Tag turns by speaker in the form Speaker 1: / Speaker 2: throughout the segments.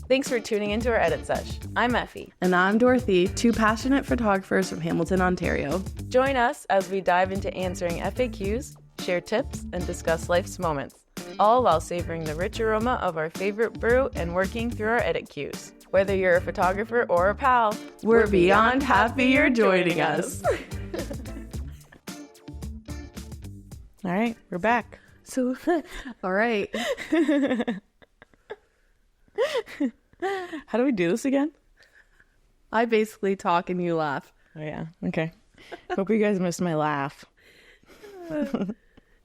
Speaker 1: Thanks for tuning into our edit sesh. I'm Effie.
Speaker 2: And I'm Dorothy, two passionate photographers from Hamilton, Ontario.
Speaker 1: Join us as we dive into answering FAQs, share tips, and discuss life's moments, all while savoring the rich aroma of our favorite brew and working through our edit cues. Whether you're a photographer or a pal,
Speaker 2: we're beyond happy you're joining us.
Speaker 1: All right, we're back.
Speaker 2: So, all right.
Speaker 1: How do we do this again?
Speaker 2: I basically talk and you laugh.
Speaker 1: Oh, yeah. Okay. Hope you guys missed my laugh.
Speaker 2: We're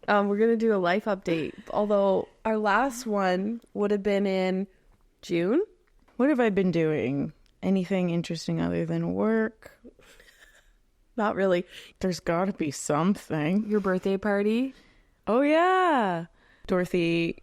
Speaker 2: going to do a life update. Although our last one would have been in June.
Speaker 1: What have I been doing? Anything interesting other than work?
Speaker 2: Not really.
Speaker 1: There's got to be something.
Speaker 2: Your birthday party?
Speaker 1: Oh, yeah. Dorothy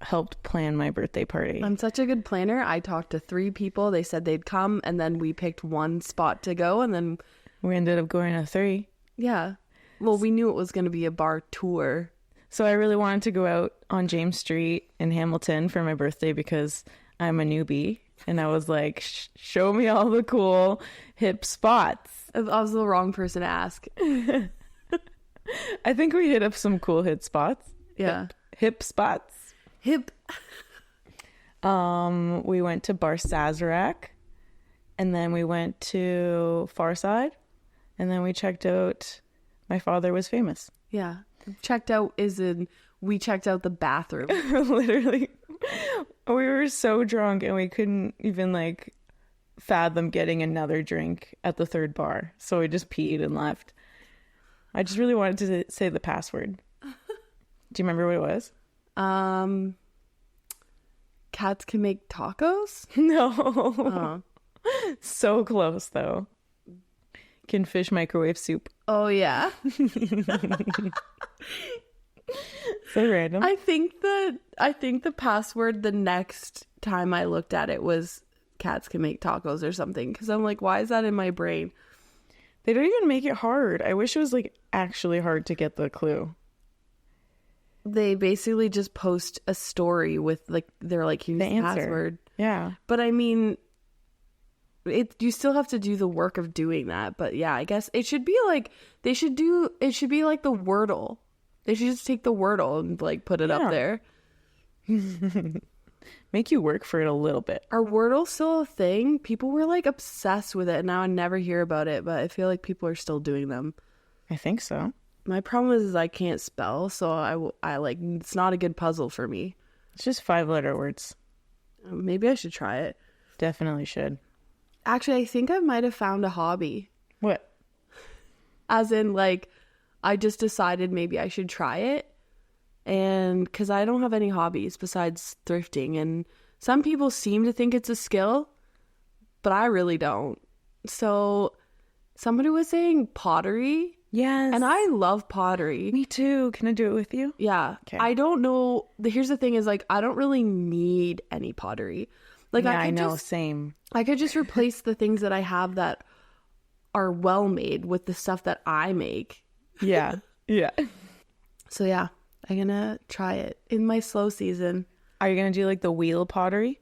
Speaker 1: helped plan my birthday party.
Speaker 2: I'm such a good planner. I talked to 3 people. They said they'd come, and then we picked one spot to go, and then
Speaker 1: we ended up going to 3.
Speaker 2: Yeah. Well, we knew it was going to be a bar tour.
Speaker 1: So I really wanted to go out on James Street in Hamilton for my birthday because I'm a newbie. And I was like, show me all the cool hip spots.
Speaker 2: I was the wrong person to ask.
Speaker 1: I think we hit up some cool hip spots.
Speaker 2: Yeah.
Speaker 1: Hip spots.
Speaker 2: Hip.
Speaker 1: We went to Bar Sazerac, and then we went to Farside, and then we checked out My Father Was Famous.
Speaker 2: Yeah. Checked out we checked out the bathroom.
Speaker 1: Literally. We were so drunk and we couldn't even fathom getting another drink at the 3rd bar. So we just peed and left. I just really wanted to say the password. Do you remember what it was?
Speaker 2: Cats can make tacos?
Speaker 1: No. So close though. Can fish microwave soup.
Speaker 2: Oh yeah.
Speaker 1: So random.
Speaker 2: I think the password the next time I looked at it was cats can make tacos or something, because I'm like, why is that in my brain?
Speaker 1: They don't even make it hard. I wish it was actually hard to get the clue.
Speaker 2: They basically just post a story with they're like, here's the password.
Speaker 1: Yeah.
Speaker 2: But I mean, you still have to do the work of doing that. But yeah, I guess it should be it should be like the Wordle. They should just take the Wordle and put it up there.
Speaker 1: Make you work for it a little bit.
Speaker 2: Are Wordle still a thing? People were obsessed with it, and now I never hear about it, but I feel like people are still doing them.
Speaker 1: I think so.
Speaker 2: My problem is I can't spell, so I it's not a good puzzle for me.
Speaker 1: It's just 5-letter words.
Speaker 2: Maybe I should try it.
Speaker 1: Definitely should.
Speaker 2: Actually, I think I might have found a hobby.
Speaker 1: What?
Speaker 2: As in, I just decided maybe I should try it. And because I don't have any hobbies besides thrifting. And some people seem to think it's a skill, but I really don't. So somebody was saying pottery.
Speaker 1: Yes.
Speaker 2: And I love pottery.
Speaker 1: Me too. Can I do it with you?
Speaker 2: Yeah.
Speaker 1: Okay.
Speaker 2: I don't know. Here's the thing is I don't really need any pottery.
Speaker 1: I know. Same.
Speaker 2: I could just replace the things that I have that are well made with the stuff that I make.
Speaker 1: Yeah. Yeah.
Speaker 2: So yeah, I'm going to try it in my slow season.
Speaker 1: Are you going to do the wheel pottery?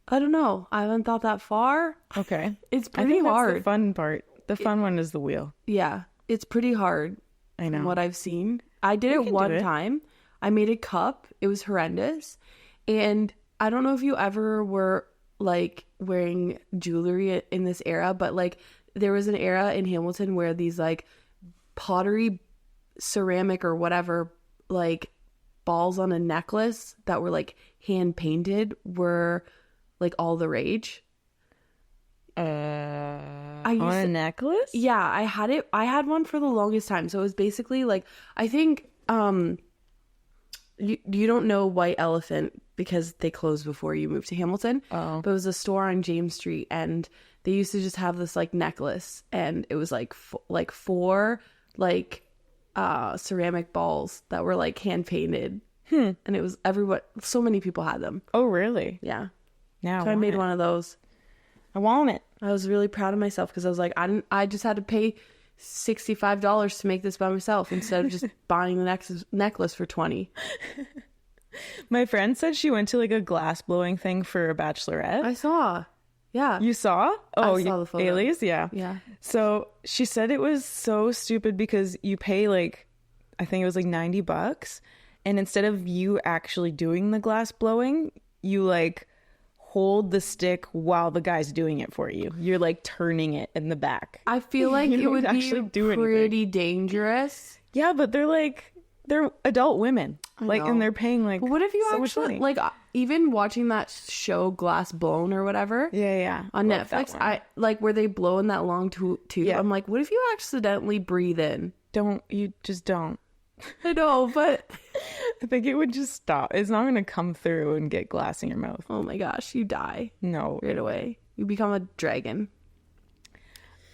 Speaker 2: I don't know. I haven't thought that far.
Speaker 1: Okay.
Speaker 2: It's pretty hard.
Speaker 1: That's the fun part. The fun one is the wheel.
Speaker 2: Yeah. It's pretty hard.
Speaker 1: I know.
Speaker 2: From what I've seen. I did it one time. I made a cup. It was horrendous. And I don't know if you ever were wearing jewelry in this era, but there was an era in Hamilton where these pottery, ceramic or whatever, balls on a necklace that were hand painted were all the rage.
Speaker 1: On a necklace?
Speaker 2: Yeah, I had one for the longest time. So it was basically I think you don't know White Elephant because they closed before you moved to Hamilton.
Speaker 1: Oh.
Speaker 2: But it was a store on James Street, and they used to just have this necklace, and it was 4 ceramic balls that were hand painted. And it was so many people had them.
Speaker 1: Oh, really?
Speaker 2: Yeah.
Speaker 1: Now
Speaker 2: so I made one of those.
Speaker 1: I want it.
Speaker 2: I was really proud of myself because I was I just had to pay $65 to make this by myself instead of just buying the necklace for $20.
Speaker 1: My friend said she went to like a glass blowing thing for a bachelorette.
Speaker 2: I saw. Yeah.
Speaker 1: You saw? Oh,
Speaker 2: I saw the photo.
Speaker 1: Ailey's? Yeah.
Speaker 2: Yeah.
Speaker 1: So she said it was so stupid because you pay like, I think it was like $90. And instead of you actually doing the glass blowing, you like hold the stick while the guy's doing it for you. You're like turning it in the back.
Speaker 2: I feel like it would
Speaker 1: actually
Speaker 2: be
Speaker 1: do
Speaker 2: pretty dangerous.
Speaker 1: Yeah, but they're adult women. Like,
Speaker 2: know.
Speaker 1: and they're paying like
Speaker 2: But what if you
Speaker 1: so much
Speaker 2: actually
Speaker 1: money.
Speaker 2: like even watching that show Glass Blown or whatever?
Speaker 1: Yeah.
Speaker 2: On
Speaker 1: Love that
Speaker 2: Netflix,
Speaker 1: one.
Speaker 2: I like where they blow in that long tube.
Speaker 1: Yeah.
Speaker 2: I'm like, what if you accidentally breathe in?
Speaker 1: You just don't.
Speaker 2: I know, but
Speaker 1: I think it would just stop. It's not going to come through and get glass in your mouth.
Speaker 2: oh my gosh, you die
Speaker 1: No.
Speaker 2: right away. You become a dragon.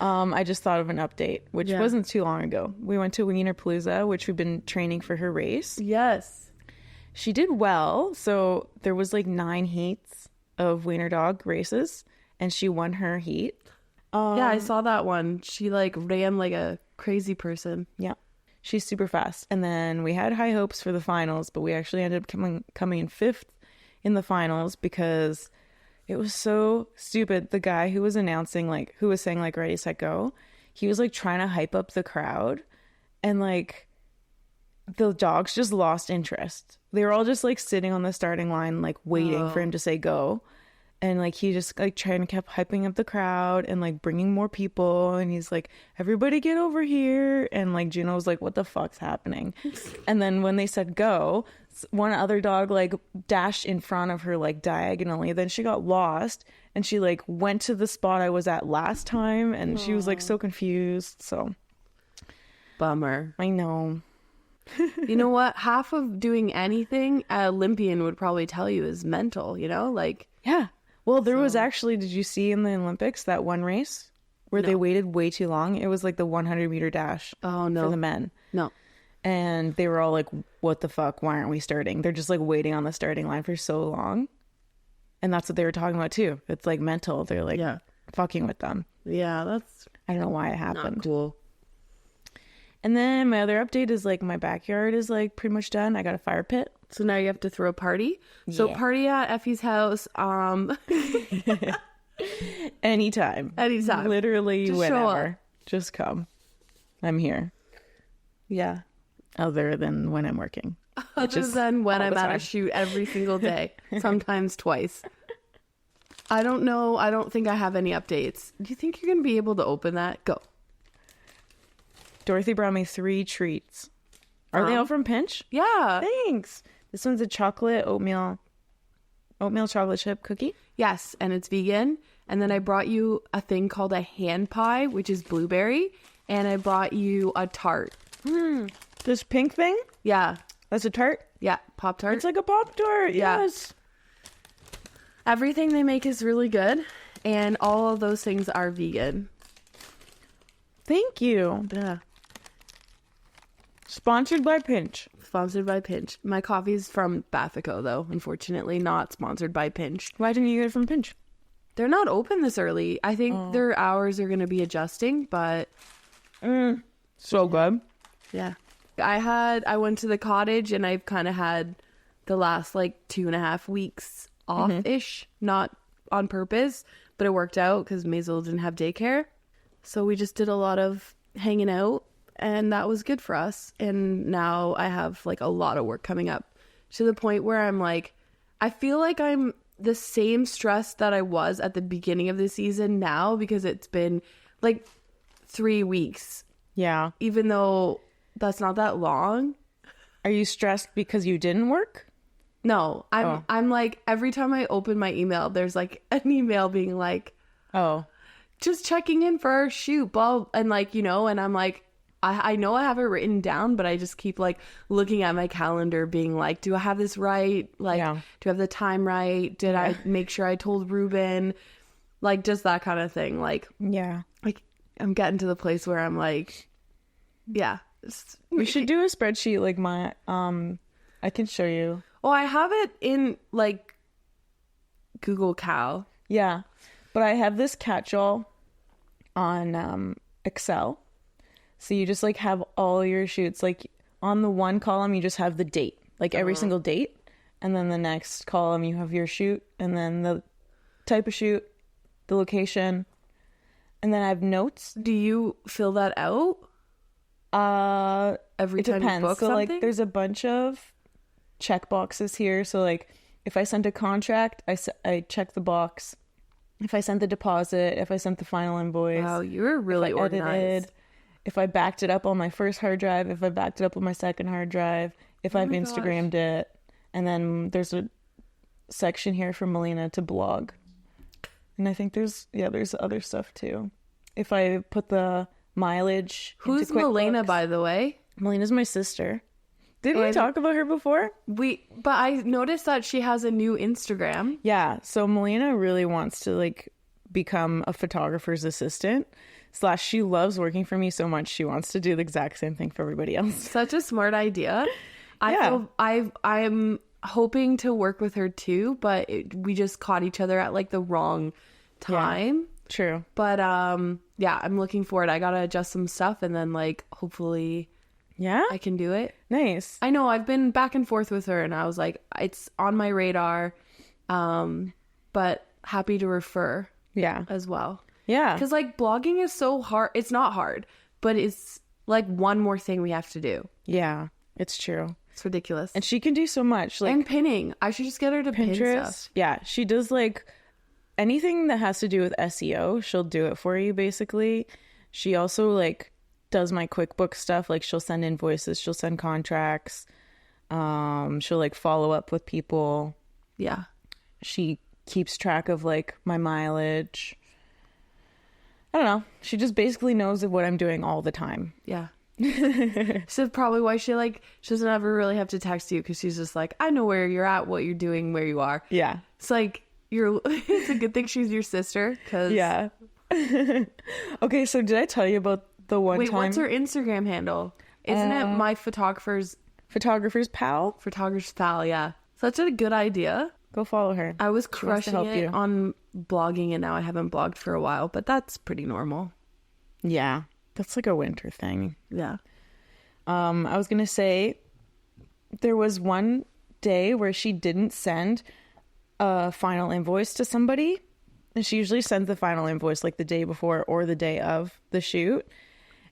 Speaker 1: I just thought of an update, which wasn't too long ago. We went to Wiener Paw Looza, which we've been training for her race.
Speaker 2: Yes.
Speaker 1: She did well. So there was like 9 heats of wiener dog races, and she won her heat.
Speaker 2: Yeah, I saw that one. She like ran like a crazy person.
Speaker 1: Yeah. She's super fast. And then we had high hopes for the finals, but we actually ended up coming in 5th in the finals because it was so stupid. The guy who was announcing, like, who was saying, like, ready, set, go, he was, like, trying to hype up the crowd. And, like, the dogs just lost interest. They were all just, like, sitting on the starting line, like, waiting for him to say go. And, like, he just, like, trying to keep hyping up the crowd and, like, bringing more people. And he's like, everybody get over here. And, like, Juno was like, what the fuck's happening? And then when they said go, one other dog, like, dashed in front of her, like, diagonally. Then she got lost. And she, like, went to the spot I was at last time. And she was, like, so confused. So.
Speaker 2: Bummer.
Speaker 1: I know.
Speaker 2: You know what? Half of doing anything an Olympian would probably tell you is mental, you know? Like,
Speaker 1: yeah. Well, there was actually, did you see in the Olympics that one race where they waited way too long? It was like the 100-meter dash
Speaker 2: oh, no.
Speaker 1: for the men.
Speaker 2: No.
Speaker 1: And they were all like, what the fuck? Why aren't we starting? They're just like waiting on the starting line for so long. And that's what they were talking about too. It's like mental. They're like fucking with them.
Speaker 2: Yeah, that's
Speaker 1: I don't know why it happened.
Speaker 2: not cool.
Speaker 1: And then my other update is like my backyard is like pretty much done. I got a fire pit.
Speaker 2: So now you have to throw a party. So party at Effie's house.
Speaker 1: Anytime. Literally
Speaker 2: Just
Speaker 1: whenever. Just come. I'm here.
Speaker 2: Yeah.
Speaker 1: Other than when I'm working.
Speaker 2: Other than when I'm at a shoot every single day. Sometimes twice. I don't know. I don't think I have any updates. Do you think you're going to be able to open that? Go.
Speaker 1: Dorothy brought me 3 treats. Are they all from Pinch?
Speaker 2: Yeah.
Speaker 1: Thanks. This one's a chocolate oatmeal chocolate chip cookie.
Speaker 2: Yes, and it's vegan. And then I brought you a thing called a hand pie, which is blueberry. And I brought you a tart.
Speaker 1: This pink thing?
Speaker 2: Yeah.
Speaker 1: That's a tart?
Speaker 2: Yeah, Pop-Tart.
Speaker 1: It's like a Pop-Tart.
Speaker 2: Yeah.
Speaker 1: Yes.
Speaker 2: Everything they make is really good. And all of those things are vegan.
Speaker 1: Thank you.
Speaker 2: Yeah.
Speaker 1: Sponsored by Pinch.
Speaker 2: Sponsored by Pinch. My coffee is from Bathico, though. Unfortunately, not sponsored by Pinch.
Speaker 1: Why didn't you get it from Pinch?
Speaker 2: They're not open this early. I think their hours are going to be adjusting, but...
Speaker 1: So good.
Speaker 2: Yeah. I went to the cottage, and I've kind of had the last, like, 2.5 weeks off-ish. Not on purpose, but it worked out because Maisel didn't have daycare. So we just did a lot of hanging out. And that was good for us. And now I have like a lot of work coming up to the point where I'm like, I feel like I'm the same stress that I was at the beginning of the season now because it's been like 3 weeks.
Speaker 1: Yeah.
Speaker 2: Even though that's not that long.
Speaker 1: Are you stressed because you didn't work?
Speaker 2: No, I'm like, every time I open my email, there's like an email being like, just checking in for our shoot, blah, and like, you know, and I'm like, I know I have it written down, but I just keep like looking at my calendar being like, do I have this right? Like, do I have the time right? Did I make sure I told Ruben? Like, just that kind of thing. Like, like I'm getting to the place where I'm like, we
Speaker 1: should do a spreadsheet like my, I can show you.
Speaker 2: Oh, I have it in like Google Cal.
Speaker 1: Yeah. But I have this catch-all on Excel. So you just like have all your shoots, like on the one column, you just have the date, like every single date. And then the next column, you have your shoot, and then the type of shoot, the location, and then I have notes.
Speaker 2: Do you fill that out? Every time you book something?
Speaker 1: Like, there's a bunch of check boxes here. So, like, if I sent a contract, I check the box. If I sent the deposit, if I sent the final invoice.
Speaker 2: Wow, you're really organized.
Speaker 1: If I backed it up on my first hard drive, if I backed it up on my second hard drive, if I've Instagrammed it. And then there's a section here for Melina to blog. And I think there's other stuff too. If I put the mileage.
Speaker 2: Who's Melina, by the way?
Speaker 1: Melina's my sister. Didn't we talk about her before?
Speaker 2: But I noticed that she has a new Instagram.
Speaker 1: Yeah. So Melina really wants to like become a photographer's assistant. / she loves working for me so much she wants to do the exact same thing for everybody else.
Speaker 2: Such a smart idea. I'm hoping to work with her too, but we just caught each other at like the wrong time.
Speaker 1: Yeah, true.
Speaker 2: But yeah, I'm looking forward. I gotta adjust some stuff and then like hopefully I can do it.
Speaker 1: Nice.
Speaker 2: I know I've been back and forth with her and I was like, it's on my radar, but happy to refer as well. Yeah, because like blogging is so hard. It's not hard, but it's like one more thing we have to do.
Speaker 1: Yeah, it's true.
Speaker 2: It's ridiculous.
Speaker 1: And she can do so much. Like,
Speaker 2: and pinning. I should just get her to pin stuff.
Speaker 1: Yeah, she does like anything that has to do with SEO, she'll do it for you basically. She also like does my QuickBooks stuff. Like she'll send invoices, she'll send contracts. She'll like follow up with people.
Speaker 2: Yeah. She
Speaker 1: keeps track of like my mileage. I don't know. She just basically knows what I'm doing all the time.
Speaker 2: Yeah. So probably why she doesn't ever really have to text you because she's just like, I know where you're at, what you're doing, where you are.
Speaker 1: Yeah.
Speaker 2: It's like it's a good thing she's your sister.
Speaker 1: Yeah. Okay, so did I tell you about the one time?
Speaker 2: Wait, what's her Instagram handle? Isn't it my photographer's
Speaker 1: pal?
Speaker 2: Photographer's pal, yeah. Such a good idea.
Speaker 1: Go follow her.
Speaker 2: I was crushing it on blogging and now I haven't blogged for a while, but that's pretty normal.
Speaker 1: Yeah. That's like a winter thing.
Speaker 2: Yeah.
Speaker 1: I was going to say there was one day where she didn't send a final invoice to somebody. And she usually sends the final invoice like the day before or the day of the shoot.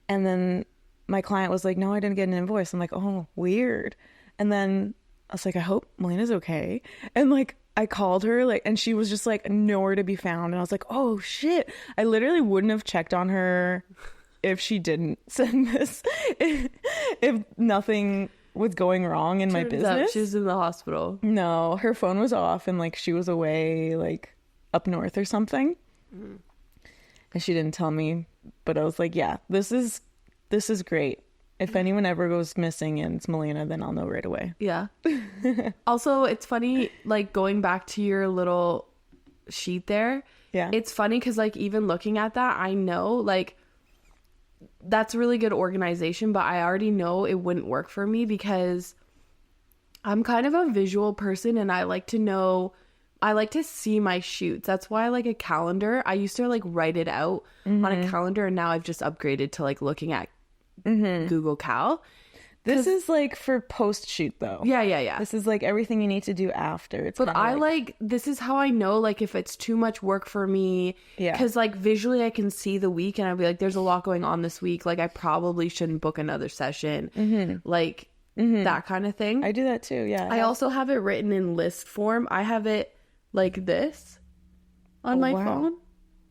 Speaker 1: And then my client was like, no, I didn't get an invoice. I'm like, oh, weird. And then I was like, I hope Melina's okay. And like, I called her like, and she was just like nowhere to be found. And I was like, oh shit. I literally wouldn't have checked on her if she didn't send this, if nothing was going wrong in my business.
Speaker 2: She was in the hospital.
Speaker 1: No, her phone was off and like she was away like up north or something. And she didn't tell me, but I was like, yeah, this is great. If anyone ever goes missing and it's Melina, then I'll know right away.
Speaker 2: Yeah. Also, it's funny, like going back to your little sheet there.
Speaker 1: Yeah.
Speaker 2: It's funny because like even looking at that, I know like that's really good organization, but I already know it wouldn't work for me because I'm kind of a visual person and I like to see my shoots. That's why I like a calendar. I used to like write it out on a calendar and now I've just upgraded to like looking at Google Cal.
Speaker 1: This is like for post shoot though.
Speaker 2: Yeah.
Speaker 1: This is like everything you need to do after. It's
Speaker 2: but I like this is how I know like if it's too much work for me. Yeah. Because like visually I can see the week and I'll be like, there's a lot going on this week. Like I probably shouldn't book another session. Like that kind of thing.
Speaker 1: I do that too. Yeah.
Speaker 2: I also have it written in list form. I have it like this on my phone.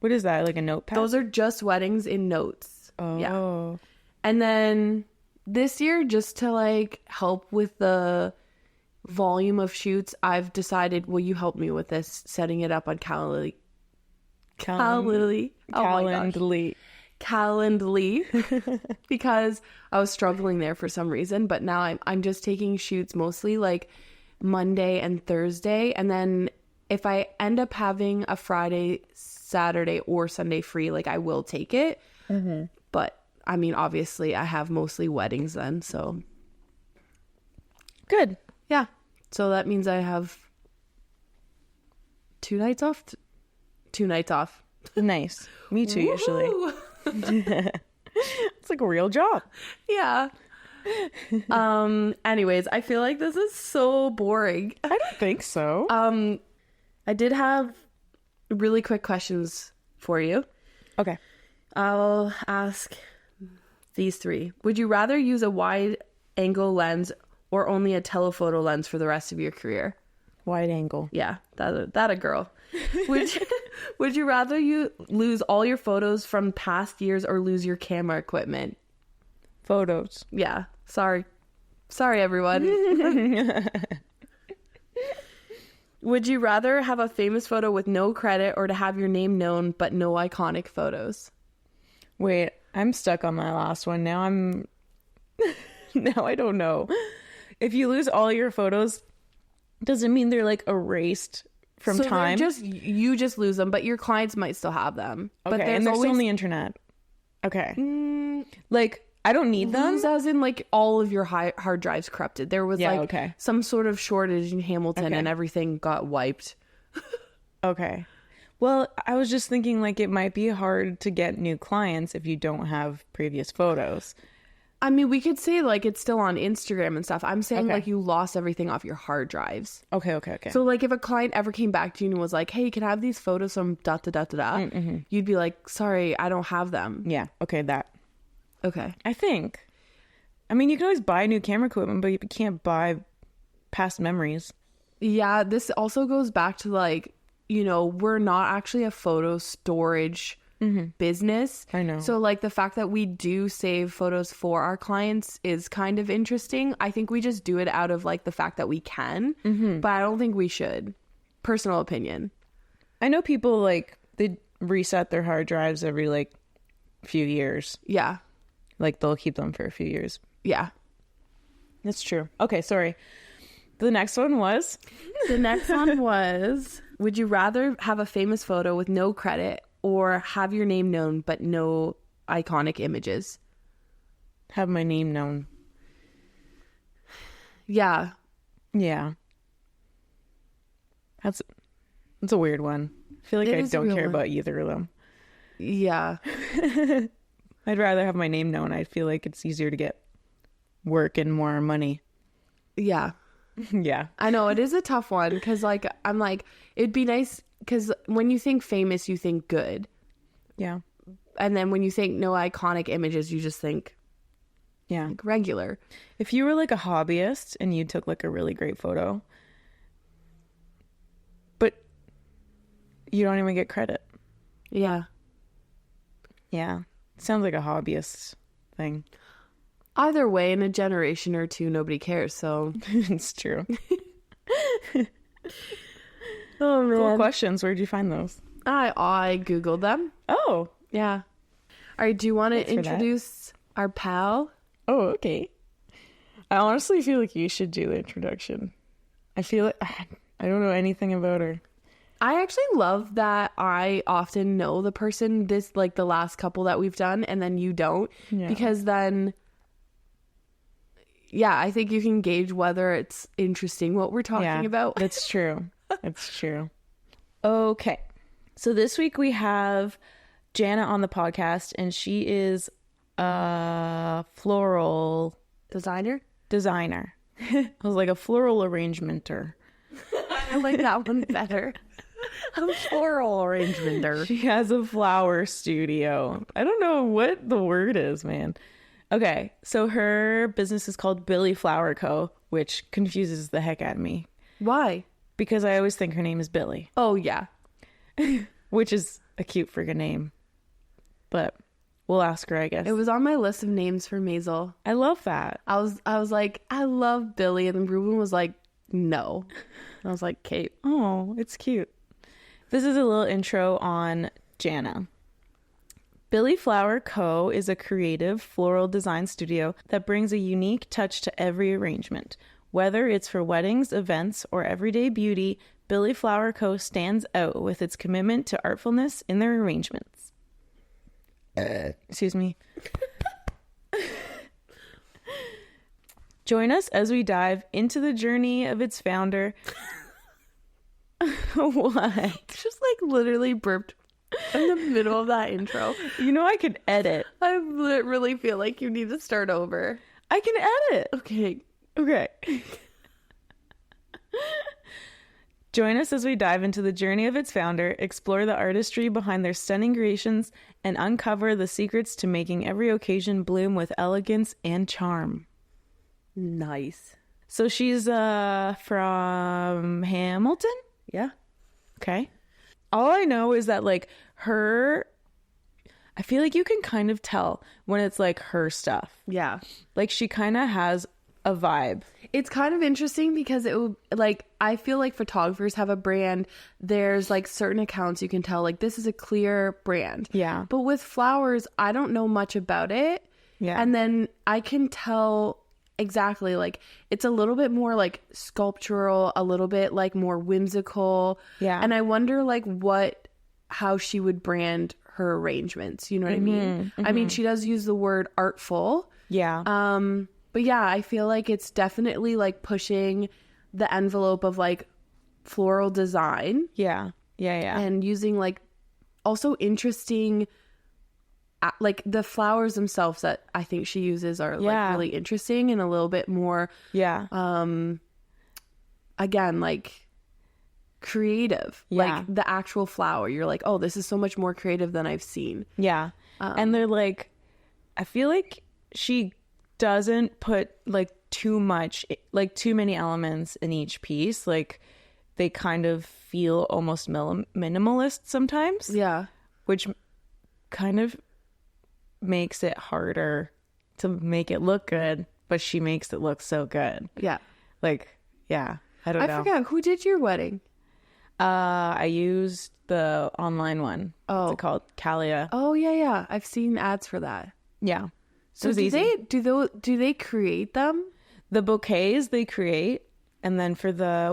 Speaker 1: What is that? Like a notepad?
Speaker 2: Those are just weddings in notes.
Speaker 1: Oh.
Speaker 2: Yeah. And then this year, just to like help with the volume of shoots, I've decided, will you help me with this? Setting it up on Calendly. Because I was struggling there for some reason, but now I'm just taking shoots mostly like Monday and Thursday, and then if I end up having a Friday, Saturday, or Sunday free, like I will take it. But I mean, obviously, I have mostly weddings then, so.
Speaker 1: Good.
Speaker 2: Yeah. So that means I have 2 nights off? 2 nights off.
Speaker 1: Nice. Me too, usually. It's like a real job.
Speaker 2: Yeah. Anyways, I feel like this is so boring.
Speaker 1: I don't think so.
Speaker 2: I did have really quick questions for you.
Speaker 1: Okay.
Speaker 2: I'll ask these three. Would you rather use a wide angle lens or only a telephoto lens for the rest of your career?
Speaker 1: Wide angle.
Speaker 2: Yeah, that a girl. Would you rather you lose all your photos from past years or lose your camera equipment?
Speaker 1: Photos.
Speaker 2: Yeah. Sorry everyone. Would you rather have a famous photo with no credit or to have your name known but no iconic photos?
Speaker 1: Wait, I'm stuck on my last one. Now I don't know. If you lose all your photos, does it mean they're like erased from time?
Speaker 2: You just lose them, but your clients might still have them.
Speaker 1: Okay,
Speaker 2: but
Speaker 1: and they're still on the internet. Okay. Like, I don't need them.
Speaker 2: Lose as in like all of your hard drives corrupted. There was some sort of shortage in Hamilton and everything got wiped.
Speaker 1: Okay. Well, I was just thinking like it might be hard to get new clients if you don't have previous photos.
Speaker 2: I mean, we could say like it's still on Instagram and stuff. I'm saying like you lost everything off your hard drives.
Speaker 1: Okay.
Speaker 2: So like if a client ever came back to you and was like, hey, can I have these photos from da da da da da? Mm-hmm. You'd be like, sorry, I don't have them.
Speaker 1: Yeah. Okay. That.
Speaker 2: Okay.
Speaker 1: I think. I mean, you can always buy new camera equipment, but you can't buy past memories.
Speaker 2: Yeah. This also goes back to like, you know, we're not actually a photo storage business.
Speaker 1: I know.
Speaker 2: So like the fact that we do save photos for our clients is kind of interesting. I think we just do it out of like the fact that we can, but I don't think we should. Personal opinion.
Speaker 1: I know people like they reset their hard drives every like few years.
Speaker 2: Yeah.
Speaker 1: Like they'll keep them for a few years.
Speaker 2: Yeah.
Speaker 1: That's true. Okay, sorry. The next one was?
Speaker 2: The next one was, would you rather have a famous photo with no credit or have your name known but no iconic images?
Speaker 1: Have my name known.
Speaker 2: Yeah.
Speaker 1: Yeah. That's a weird one. I feel like I don't care about either of them.
Speaker 2: Yeah.
Speaker 1: I'd rather have my name known. I feel like it's easier to get work and more money.
Speaker 2: Yeah.
Speaker 1: Yeah.
Speaker 2: I know it is a tough one because like I'm like it'd be nice because when you think famous you think good.
Speaker 1: Yeah.
Speaker 2: And then when you think no iconic images you just think like regular.
Speaker 1: If you were like a hobbyist and you took like a really great photo but you don't even get credit.
Speaker 2: Yeah.
Speaker 1: Yeah. Sounds like a hobbyist thing.
Speaker 2: Either way, in a generation or two, nobody cares, so...
Speaker 1: It's true.
Speaker 2: Oh, man.
Speaker 1: Cool questions. Where'd you find those?
Speaker 2: I Googled them.
Speaker 1: Oh.
Speaker 2: Yeah. All right, do you want to introduce our pal?
Speaker 1: Oh, okay. I honestly feel like you should do the introduction. I feel like... I don't know anything about her.
Speaker 2: I actually love that I often know the person this, like, the last couple that we've done, and then you don't. Yeah. Because then... Yeah, I think you can gauge whether it's interesting what we're talking about.
Speaker 1: That's true. It's true. Okay. So this week we have Janna on the podcast, and she is a floral
Speaker 2: designer.
Speaker 1: I was like a floral arrangementer.
Speaker 2: I like that one better. A floral arrangementer.
Speaker 1: She has a flower studio. I don't know what the word is, man. Okay, so her business is called Billie Flower Co, which confuses the heck out of me.
Speaker 2: Why?
Speaker 1: Because I always think her name is Billie.
Speaker 2: Oh, yeah.
Speaker 1: Which is a cute friggin' name. But we'll ask her, I guess.
Speaker 2: It was on my list of names for Maisel.
Speaker 1: I love that.
Speaker 2: I was like, I love Billie. And then Ruben was like, no. And I was like, Kate.
Speaker 1: Oh, it's cute. This is a little intro on Janna. Billie Flower Co. is a creative floral design studio that brings a unique touch to every arrangement. Whether it's for weddings, events, or everyday beauty, Billie Flower Co. stands out with its commitment to artfulness in their arrangements. Excuse me. Join us as we dive into the journey of its founder. What?
Speaker 2: Just like literally burped in the middle of that intro.
Speaker 1: You know I could edit.
Speaker 2: I really feel like you need to start over.
Speaker 1: I can edit.
Speaker 2: Okay.
Speaker 1: Join us as we dive into the journey of its founder, explore the artistry behind their stunning creations, and uncover the secrets to making every occasion bloom with elegance and charm.
Speaker 2: Nice.
Speaker 1: So she's from Hamilton?
Speaker 2: Yeah.
Speaker 1: Okay. All I know is that like I feel like you can kind of tell when it's like her stuff.
Speaker 2: Yeah.
Speaker 1: Like she kind of has a vibe.
Speaker 2: It's kind of interesting because it would like, I feel like photographers have a brand. There's like certain accounts you can tell like this is a clear brand.
Speaker 1: Yeah.
Speaker 2: But with flowers, I don't know much about it.
Speaker 1: Yeah.
Speaker 2: And then I can tell exactly like it's a little bit more like sculptural, a little bit like more whimsical.
Speaker 1: Yeah.
Speaker 2: And I wonder like how she would brand her arrangements. You know what I mean? I mean, she does use the word artful.
Speaker 1: Yeah.
Speaker 2: But yeah, I feel like it's definitely like pushing the envelope of like floral design.
Speaker 1: Yeah.
Speaker 2: And using like also interesting, like the flowers themselves that I think she uses are like really interesting and a little bit more, again, like creative. Like the actual flower. You're like, oh, this is so much more creative than I've seen.
Speaker 1: Yeah. And they're like, I feel like she doesn't put like too many elements in each piece. Like they kind of feel almost minimalist sometimes.
Speaker 2: Yeah.
Speaker 1: Which kind of makes it harder to make it look good, but she makes it look so good.
Speaker 2: Yeah.
Speaker 1: Like, yeah, I don't know.
Speaker 2: I forgot, who did your wedding?
Speaker 1: I used the online one.
Speaker 2: Oh.
Speaker 1: What's it called? Calia.
Speaker 2: Oh, yeah. I've seen ads for that.
Speaker 1: Yeah.
Speaker 2: So do they create them?
Speaker 1: The bouquets they create, and then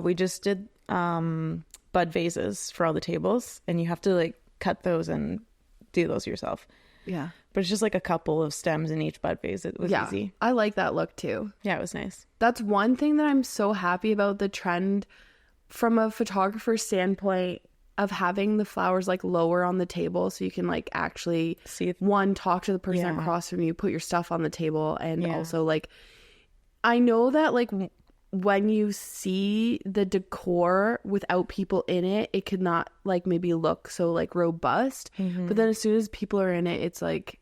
Speaker 1: we just did bud vases for all the tables, and you have to like cut those and do those yourself.
Speaker 2: Yeah.
Speaker 1: But it's just like a couple of stems in each bud vase. It was easy.
Speaker 2: I like that look too.
Speaker 1: Yeah, it was nice.
Speaker 2: That's one thing that I'm so happy about the trend from a photographer's standpoint of having the flowers like lower on the table so you can like actually talk to the person across from you, put your stuff on the table, and also like I know that like when you see the decor without people in it, it could not like maybe look so like robust. But then as soon as people are in it, it's like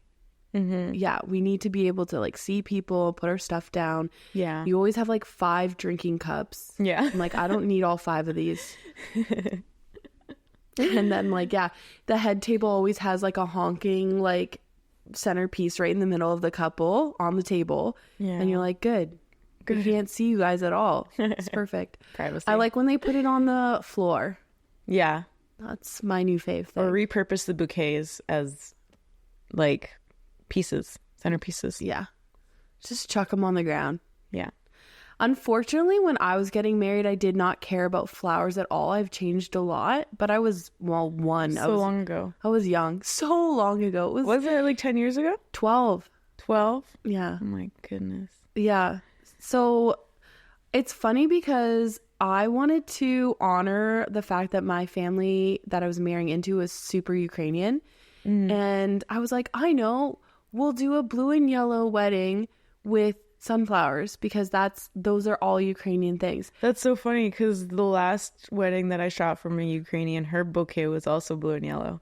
Speaker 2: we need to be able to like see people, put our stuff down.
Speaker 1: Yeah.
Speaker 2: You always have like 5 drinking cups.
Speaker 1: Yeah.
Speaker 2: I'm like, I don't need all 5 of these. And then like, the head table always has like a honking like centerpiece right in the middle of the couple on the table. Yeah. And you're like, good. You can't see you guys at all. It's perfect.
Speaker 1: Privacy.
Speaker 2: I like when they put it on the floor.
Speaker 1: Yeah.
Speaker 2: That's my new fave thing.
Speaker 1: Or repurpose the bouquets as like centerpieces.
Speaker 2: Yeah. Just chuck them on the ground.
Speaker 1: Yeah.
Speaker 2: Unfortunately, when I was getting married, I did not care about flowers at all. I've changed a lot, but I was,
Speaker 1: long ago.
Speaker 2: I was young. So long ago.
Speaker 1: Was it like 10 years ago?
Speaker 2: 12.
Speaker 1: 12?
Speaker 2: Yeah.
Speaker 1: Oh my goodness.
Speaker 2: Yeah. So it's funny because I wanted to honor the fact that my family that I was marrying into was super Ukrainian. And I was like, I know, we'll do a blue and yellow wedding with sunflowers because those are all Ukrainian things.
Speaker 1: That's so funny because the last wedding that I shot from a Ukrainian, her bouquet was also blue and yellow.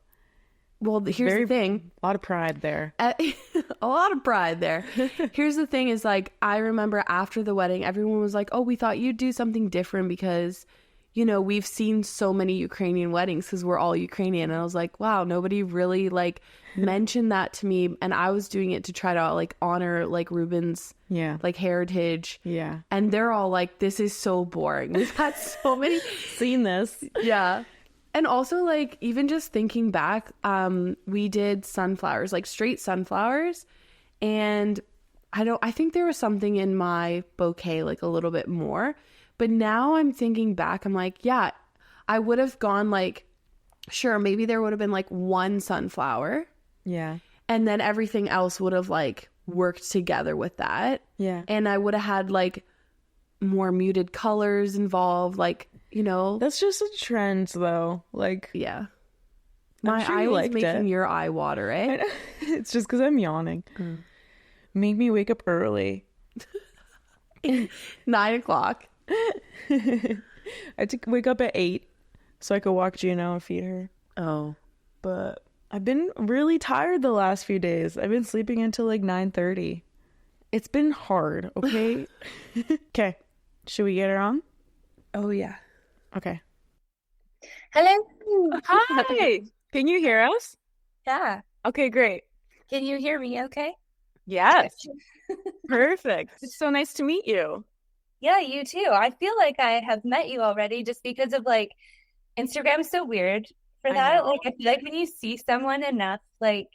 Speaker 2: Well, here's the thing.
Speaker 1: A lot of pride there.
Speaker 2: A lot of pride there. Here's the thing is like, I remember after the wedding, everyone was like, oh, we thought you'd do something different because, you know, we've seen so many Ukrainian weddings because we're all Ukrainian. And I was like, wow, nobody really like mentioned that to me. And I was doing it to try to like honor like Ruben's like heritage.
Speaker 1: Yeah.
Speaker 2: And they're all like, this is so boring. We've had so many.
Speaker 1: Seen this.
Speaker 2: Yeah. And also like even just thinking back, we did sunflowers, like straight sunflowers. And I think there was something in my bouquet like a little bit more. But now I'm thinking back, I'm like, yeah, I would have gone like, sure, maybe there would have been like one sunflower.
Speaker 1: Yeah.
Speaker 2: And then everything else would have like worked together with that.
Speaker 1: Yeah.
Speaker 2: And I would have had like more muted colors involved, like, you know.
Speaker 1: That's just a trend though. Like,
Speaker 2: yeah.
Speaker 1: My eye was
Speaker 2: making your eye water, eh?
Speaker 1: It's just because I'm yawning. Make me wake up early.
Speaker 2: 9 o'clock.
Speaker 1: I had to wake up at 8 so I could walk Janna and feed her.
Speaker 2: Oh.
Speaker 1: But I've been really tired the last few days. I've been sleeping until like 9:30. It's been hard, okay? Okay. Should we get her on?
Speaker 2: Oh, yeah.
Speaker 1: Okay.
Speaker 3: Hello.
Speaker 1: Hi. Can you hear us?
Speaker 3: Yeah.
Speaker 1: Okay, great.
Speaker 3: Can you hear me okay?
Speaker 1: Yes. Perfect. It's so nice to meet you.
Speaker 3: Yeah, you too. I feel like I have met you already just because of like Instagram is so weird for that. Like I feel like when you see someone enough, like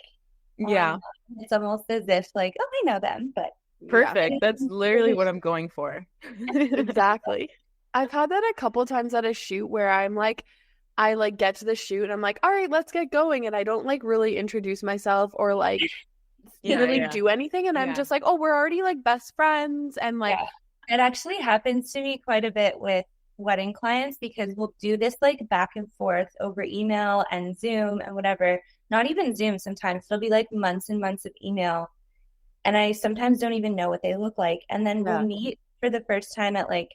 Speaker 1: yeah,
Speaker 3: it's almost as if like, oh, I know them, but
Speaker 1: perfect. Yeah. That's literally what I'm going for.
Speaker 2: Exactly. I've had that a couple times at a shoot where I'm like, I like get to the shoot and I'm like, all right, let's get going. And I don't like really introduce myself or like really do anything. And I'm just like, oh, we're already like best friends. And like,
Speaker 3: it actually happens to me quite a bit with wedding clients because we'll do this like back and forth over email and Zoom and whatever. Not even Zoom sometimes. It'll be like months and months of email. And I sometimes don't even know what they look like. And then we'll meet for the first time at like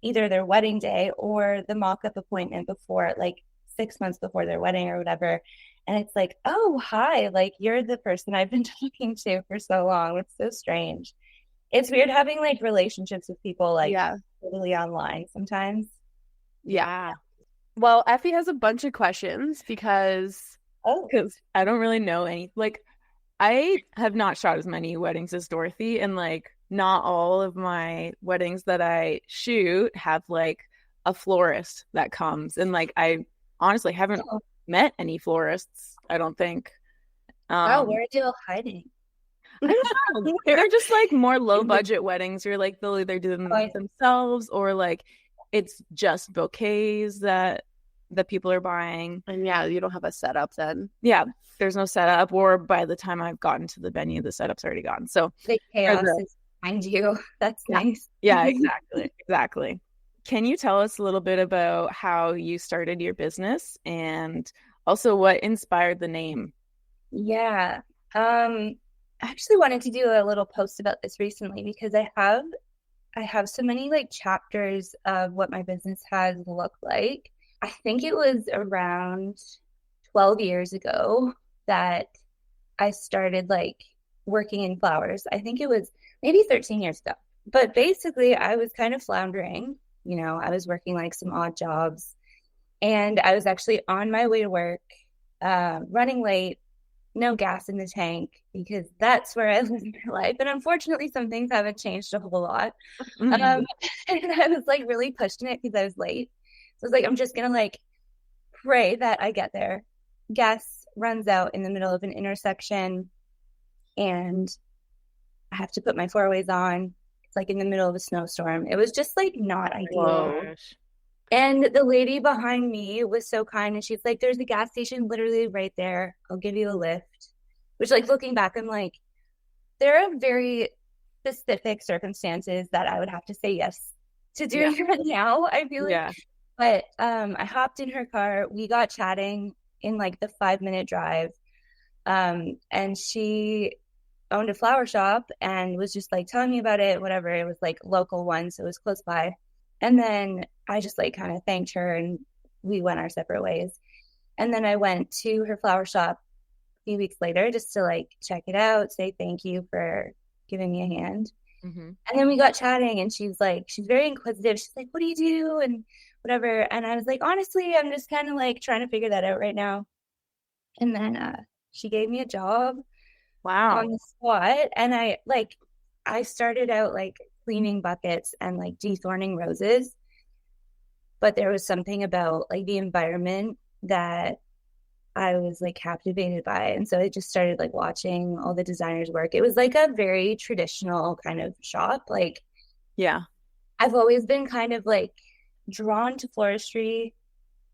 Speaker 3: either their wedding day or the mock-up appointment before, like 6 months before their wedding or whatever. And it's like, oh, hi, like you're the person I've been talking to for so long. It's so strange. It's weird having like relationships with people like totally online sometimes.
Speaker 2: Yeah. Well, Effie has a bunch of questions because
Speaker 1: I don't really know any. Like, I have not shot as many weddings as Dorothy, and like not all of my weddings that I shoot have like a florist that comes, and like I honestly haven't met any florists. I don't think.
Speaker 3: Where are they all hiding?
Speaker 1: I don't know. They're just like more low budget weddings. You're like they'll either do them themselves or like it's just bouquets that people are buying.
Speaker 2: And you don't have a setup then.
Speaker 1: Yeah, there's no setup, or by the time I've gotten to the venue, the setup's already gone. So
Speaker 3: the chaos is behind you. That's nice.
Speaker 1: Yeah, exactly. Can you tell us a little bit about how you started your business and also what inspired the name?
Speaker 3: Yeah. I actually wanted to do a little post about this recently because I have so many like chapters of what my business has looked like. I think it was around 12 years ago that I started like working in flowers. I think it was maybe 13 years ago. But basically I was kind of floundering. You know, I was working like some odd jobs and I was actually on my way to work, running late, no gas in the tank because that's where I live in my life. And unfortunately, some things haven't changed a whole lot. And I was like really pushing it because I was late. So I was like, I'm just going to like pray that I get there. Gas runs out in the middle of an intersection and I have to put my four-ways on. It's like in the middle of a snowstorm. It was just like not ideal. And the lady behind me was so kind and she's like, there's a gas station literally right there. I'll give you a lift. Which like looking back, I'm like, there are very specific circumstances that I would have to say yes to doing right now. I feel like but I hopped in her car. We got chatting in like the 5-minute drive. And she owned a flower shop and was just like telling me about it, whatever. It was like local one, so it was close by. And then I just like kind of thanked her and we went our separate ways. And then I went to her flower shop a few weeks later just to like check it out, say thank you for giving me a hand. And then we got chatting and she's very inquisitive. She's like, what do you do? And whatever. And I was like, honestly, I'm just kind of like trying to figure that out right now. And then she gave me a job on the spot. And I started out like cleaning buckets and like dethorning roses. But there was something about like the environment that I was like captivated by. And so I just started like watching all the designers work. It was like a very traditional kind of shop. Like, I've always been kind of like drawn to floristry,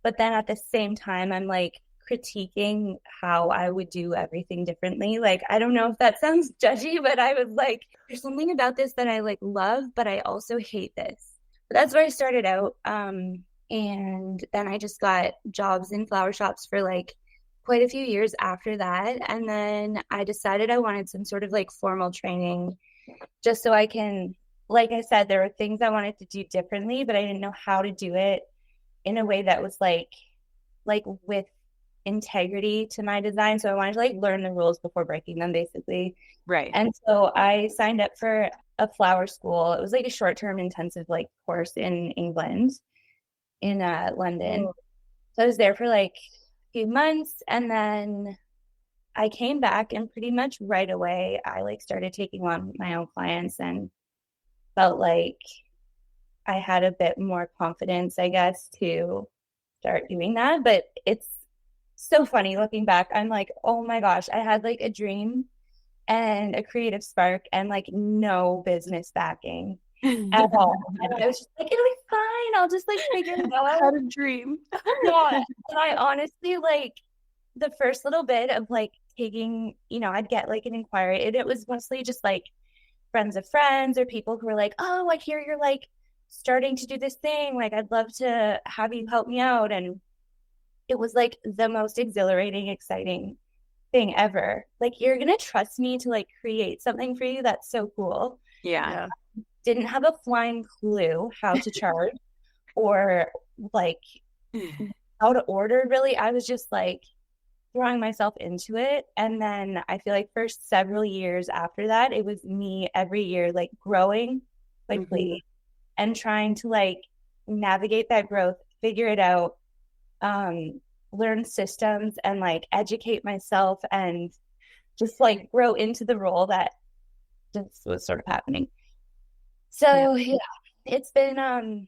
Speaker 3: but then at the same time, I'm like critiquing how I would do everything differently. Like, I don't know if that sounds judgy, but I was like, there's something about this that I like love, but I also hate this. But that's where I started out. And then I just got jobs in flower shops for like quite a few years after that. And then I decided I wanted some sort of like formal training just so I can, like I said, there were things I wanted to do differently, but I didn't know how to do it in a way that was like with integrity to my design. So I wanted to like learn the rules before breaking them, basically.
Speaker 2: Right.
Speaker 3: And so I signed up for a flower school. It was like a short-term intensive like course in England, in London. Oh. So I was there for like a few months, and then I came back, and pretty much right away I like started taking on my own clients and felt like I had a bit more confidence, I guess, to start doing that. But it's so funny looking back. I'm like, oh my gosh, I had like a dream and a creative spark and like no business backing at all. And I was just like, it'll be fine. I'll just like figure it out.
Speaker 2: I had a dream.
Speaker 3: Yeah. And I honestly, like, the first little bit of like taking, I'd get like an inquiry, and it was mostly just like friends of friends or people who were like, oh, I hear you're like starting to do this thing. Like, I'd love to have you help me out. And it was like the most exhilarating, exciting thing ever. Like, you're going to trust me to like create something for you. That's so cool.
Speaker 2: Yeah.
Speaker 3: Didn't have a flying clue how to charge or like how to order, really. I was just like throwing myself into it. And then I feel like for several years after that, it was me every year, like growing quickly and trying to like navigate that growth, figure it out, learn systems and like educate myself and just like grow into the role that just was sort of happening. So yeah, it's been a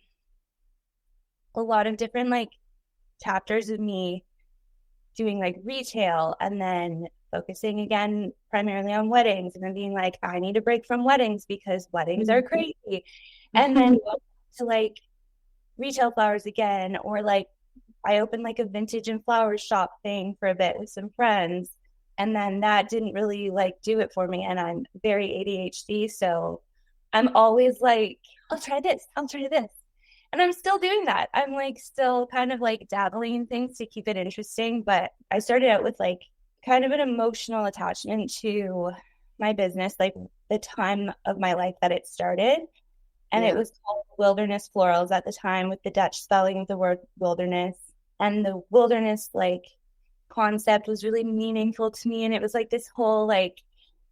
Speaker 3: lot of different like chapters of me doing like retail and then focusing again primarily on weddings, and then being like, I need a break from weddings because weddings are crazy. And then to like retail flowers again, or like I opened like a vintage and flowers shop thing for a bit with some friends, and then that didn't really like do it for me. And I'm very ADHD, so I'm always like, I'll try this. And I'm still doing that. I'm like still kind of like dabbling in things to keep it interesting. But I started out with like kind of an emotional attachment to my business, like the time of my life that it started. And it was called Wilderness Florals at the time, with the Dutch spelling of the word wilderness. And the wilderness like concept was really meaningful to me. And it was like this whole like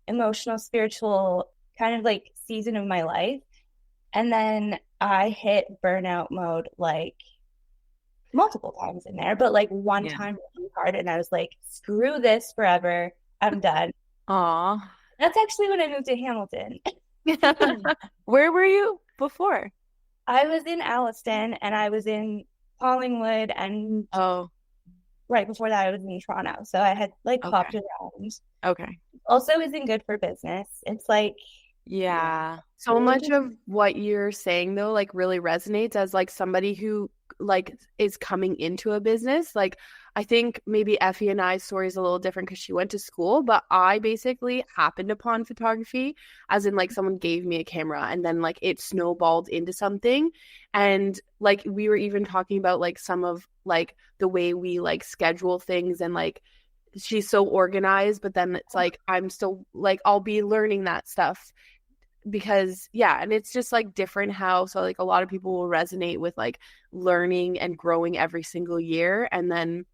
Speaker 3: emotional, spiritual kind of like season of my life. And then I hit burnout mode like multiple times in there, but like one time really hard, and I was like, screw this forever. I'm done.
Speaker 2: Aw.
Speaker 3: That's actually when I moved to Hamilton.
Speaker 2: Where were you before?
Speaker 3: I was in Alliston, and I was in Collingwood, and right before that I was in Toronto. So I had like hopped around.
Speaker 2: Okay.
Speaker 3: Also isn't good for business. It's like
Speaker 2: so much of what you're saying though like really resonates as like somebody who like is coming into a business. Like I think maybe Effie and I's story is a little different because she went to school, but I basically happened upon photography, as in like someone gave me a camera and then like it snowballed into something. And like we were even talking about like some of like the way we like schedule things, and like she's so organized, but then it's like I'm still like I'll be learning that stuff because and it's just like different how, so like a lot of people will resonate with like learning and growing every single year. And then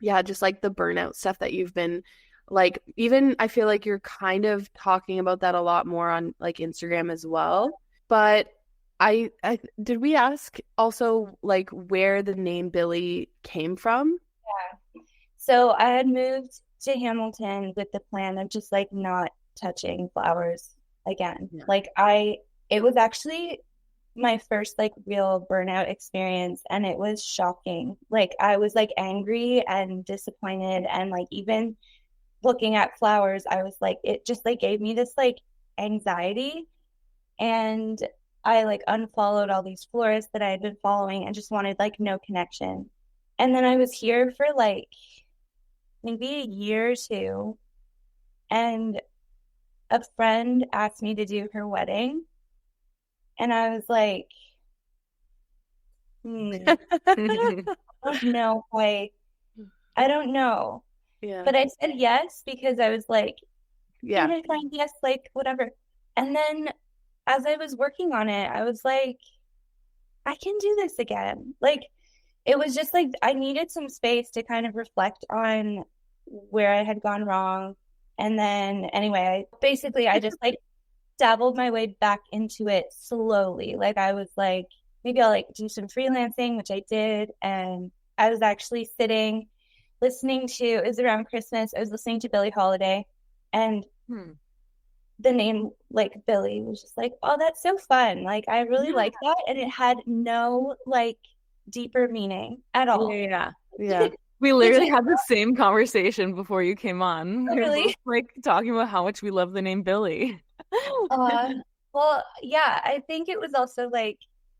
Speaker 2: just like the burnout stuff that you've been like, even I feel like you're kind of talking about that a lot more on like Instagram as well. But I did we ask also like where the name Billie came from?
Speaker 3: So I had moved to Hamilton with the plan of just like not touching flowers again. Like it was actually my first like real burnout experience, and it was shocking. Like I was like angry and disappointed, and like even looking at flowers, I was like, it just like gave me this like anxiety, and I like unfollowed all these florists that I had been following and just wanted like no connection. And then I was here for like maybe a year or two, and a friend asked me to do her wedding, and I was like, I don't know, like, I don't know. But I said yes because I was like, I find yes, like, whatever. And then as I was working on it, I was like, I can do this again. Like, it was just like I needed some space to kind of reflect on where I had gone wrong. And then anyway, I just like dabbled my way back into it slowly. Like I was like, maybe I'll like do some freelancing, which I did. And I was actually sitting listening to, it was around Christmas, I was listening to Billie Holiday, and the name like Billie was just like, oh, that's so fun. Like I really like that. And it had no like deeper meaning at all.
Speaker 2: Yeah.
Speaker 1: We literally had the same conversation before you came on.
Speaker 3: Oh, really?
Speaker 1: We were both, like talking about how much we love the name Billie.
Speaker 3: Well, yeah, I think it was also like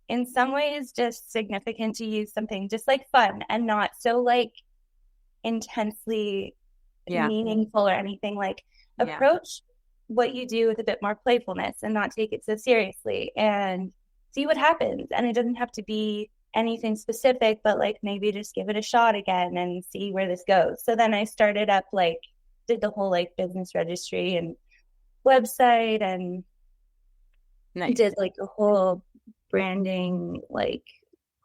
Speaker 3: in some ways just significant to use something just like fun and not so like intensely meaningful or anything. Like approach what you do with a bit more playfulness and not take it so seriously and see what happens. And it doesn't have to be anything specific, but like maybe just give it a shot again and see where this goes. So then I started up like did the whole like business registry and website and did like a whole branding like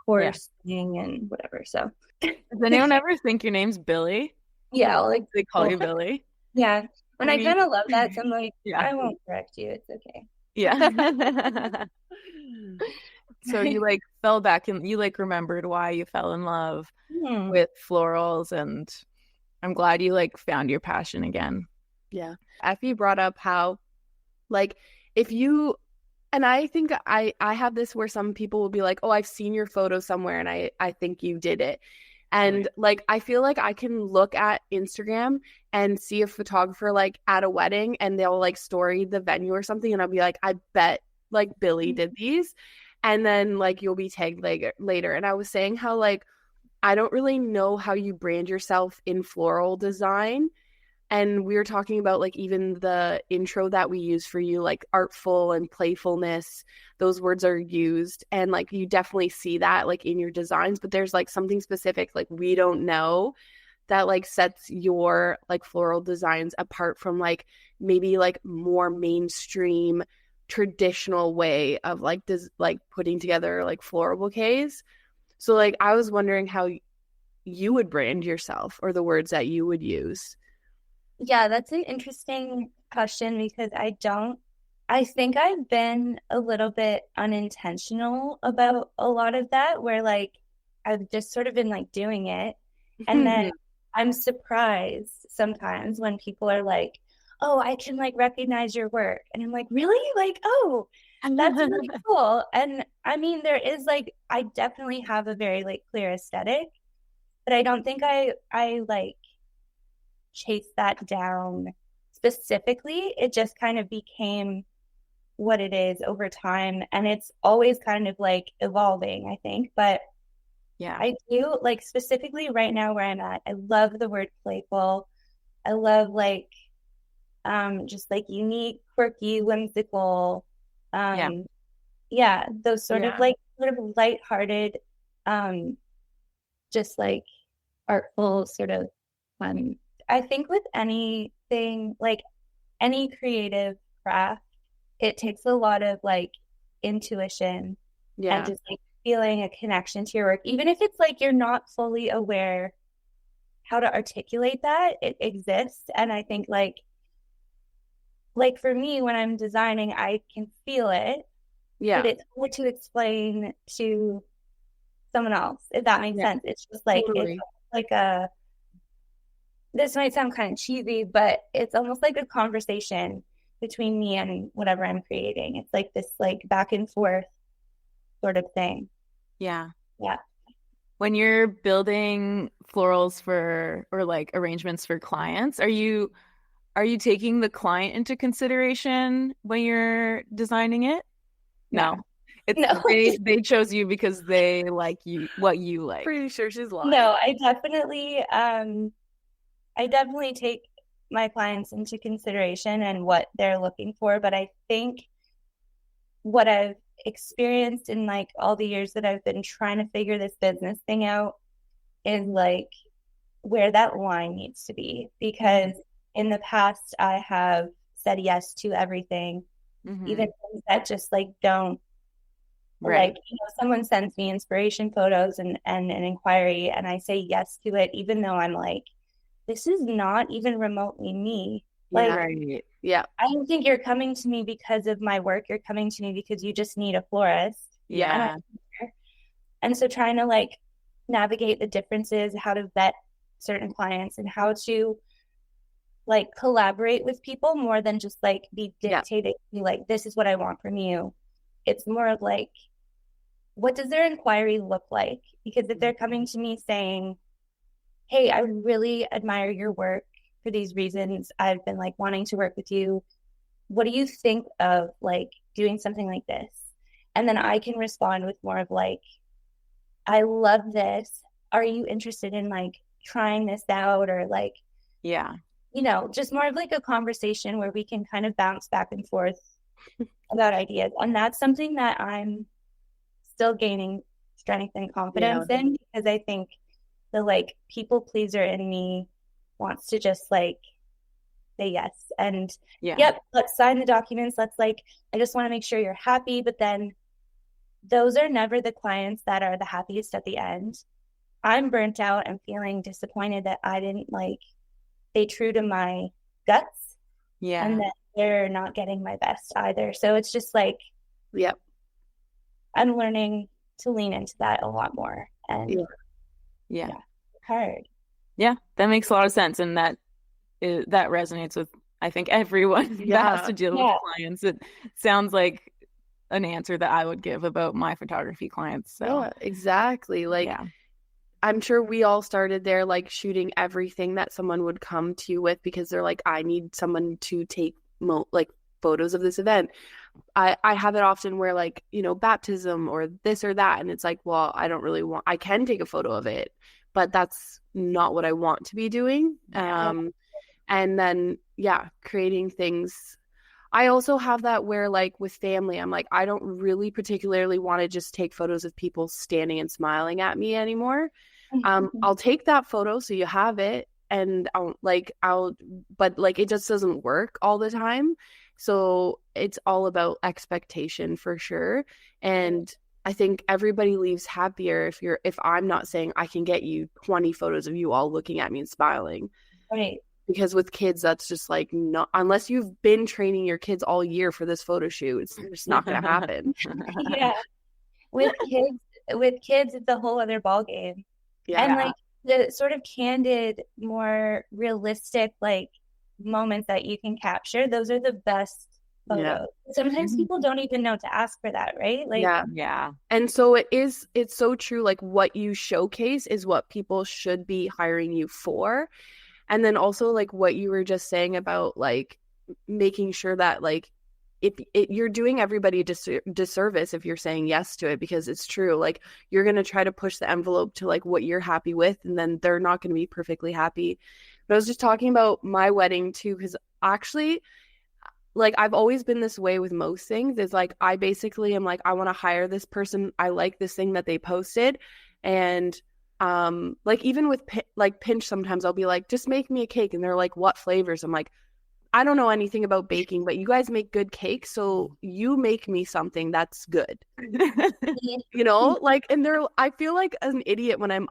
Speaker 3: course thing and whatever. So
Speaker 1: does anyone ever think your name's Billie?
Speaker 3: Yeah, like
Speaker 1: they call you Billie.
Speaker 3: Yeah. And I kind of love that. So I'm like, I won't correct you. It's okay.
Speaker 1: Yeah. So you like fell back and you like remembered why you fell in love with florals, and I'm glad you like found your passion again.
Speaker 2: Yeah. Effie brought up how like if you, and I think I have this where some people will be like, oh, I've seen your photo somewhere and I think you did it. And like, I feel like I can look at Instagram and see a photographer like at a wedding and they'll like story the venue or something. And I'll be like, I bet like Billie did these. And then like, you'll be tagged later. And I was saying how like, I don't really know how you brand yourself in floral design. And we were talking about like even the intro that we use for you, like artful and playfulness, those words are used. And like you definitely see that like in your designs, but there's like something specific like we don't know that like sets your like floral designs apart from like maybe like more mainstream traditional way of like like putting together like floral bouquets. So like I was wondering how you would brand yourself or the words that you would use.
Speaker 3: Yeah, that's an interesting question because I think I've been a little bit unintentional about a lot of that, where like I've just sort of been like doing it. And then I'm surprised sometimes when people are like, oh, I can like recognize your work. And I'm like, really? Like, oh, that's really cool. And I mean, there is like, I definitely have a very like clear aesthetic, but I don't think I like chase that down specifically. It just kind of became what it is over time, and it's always kind of like evolving, I think. But yeah, I do like specifically right now where I'm at, I love the word playful. I love like just like unique, quirky, whimsical, those sort of lighthearted, just like artful sort of fun. I think with anything, like any creative craft, it takes a lot of like intuition and just like feeling a connection to your work. Even if it's like you're not fully aware how to articulate that, it exists. And I think like for me, when I'm designing, I can feel it. Yeah. But it's hard to explain to someone else, if that makes sense. It's just like, it's like this might sound kind of cheesy, but it's almost like a conversation between me and whatever I'm creating. It's like this like back and forth sort of thing.
Speaker 1: Yeah.
Speaker 3: Yeah.
Speaker 1: When you're building florals or like arrangements for clients, are you taking the client into consideration when you're designing it? No.
Speaker 3: No.
Speaker 1: They chose you because they like you, what you like.
Speaker 2: Pretty sure she's lying.
Speaker 3: No, I definitely take my clients into consideration and what they're looking for. But I think what I've experienced in like all the years that I've been trying to figure this business thing out is like where that line needs to be. Because in the past, I have said yes to everything even things that just like don't
Speaker 1: Right.
Speaker 3: like, someone sends me inspiration photos and an inquiry and I say yes to it, even though I'm like, this is not even remotely me. Like,
Speaker 1: Right.
Speaker 2: Yeah.
Speaker 3: I don't think you're coming to me because of my work. You're coming to me because you just need a florist.
Speaker 1: Yeah.
Speaker 3: And so trying to like navigate the differences, how to vet certain clients and how to like collaborate with people more than just like be dictated like, this is what I want from you. It's more of like, what does their inquiry look like? Because if they're coming to me saying, hey, I really admire your work for these reasons, I've been like wanting to work with you, what do you think of like doing something like this? And then I can respond with more of like, I love this, are you interested in like trying this out? Or like, just more of like a conversation where we can kind of bounce back and forth about ideas. And that's something that I'm still gaining strength and confidence in, because I think the like people pleaser in me wants to just like say yes and yep, let's sign the documents, let's like, I just want to make sure you're happy. But then those are never the clients that are the happiest at the end. I'm burnt out and feeling disappointed that I didn't like stay true to my guts. And that they're not getting my best either. So it's just like, I'm learning to lean into that a lot more. And hard.
Speaker 1: Yeah, that makes a lot of sense. And that resonates with, I think, everyone that has to deal with clients. It sounds like an answer that I would give about my photography clients. So
Speaker 2: yeah, exactly. Like, I'm sure we all started there, like shooting everything that someone would come to you with because they're like, I need someone to take like photos of this event. I have it often where like, baptism or this or that. And it's like, well, I can take a photo of it, but that's not what I want to be doing. And then, creating things. I also have that where like with family, I'm like, I don't really particularly want to just take photos of people standing and smiling at me anymore. I'll take that photo so you have it, and but like it just doesn't work all the time. So it's all about expectation for sure. And I think everybody leaves happier if I'm not saying I can get you 20 photos of you all looking at me and smiling.
Speaker 3: Right.
Speaker 2: Because with kids, that's just like, not unless you've been training your kids all year for this photo shoot, it's just not going to happen.
Speaker 3: With kids, it's a whole other ball game. And like the sort of candid, more realistic like moments that you can capture, those are the best photos. Sometimes people don't even know to ask for that, right? Like
Speaker 2: and so it's so true. Like what you showcase is what people should be hiring you for. And then also like what you were just saying about like making sure that like if you're doing everybody a disservice if you're saying yes to it, because it's true. Like you're going to try to push the envelope to like what you're happy with, and then they're not going to be perfectly happy. But I was just talking about my wedding too, because actually like I've always been this way with most things. Is like I basically am like, I want to hire this person. I like this thing that they posted. And like even with Pinch, sometimes I'll be like, just make me a cake. And they're like, what flavors? I'm like, I don't know anything about baking, but you guys make good cakes. So you make me something that's good, like, and I feel like an idiot when I'm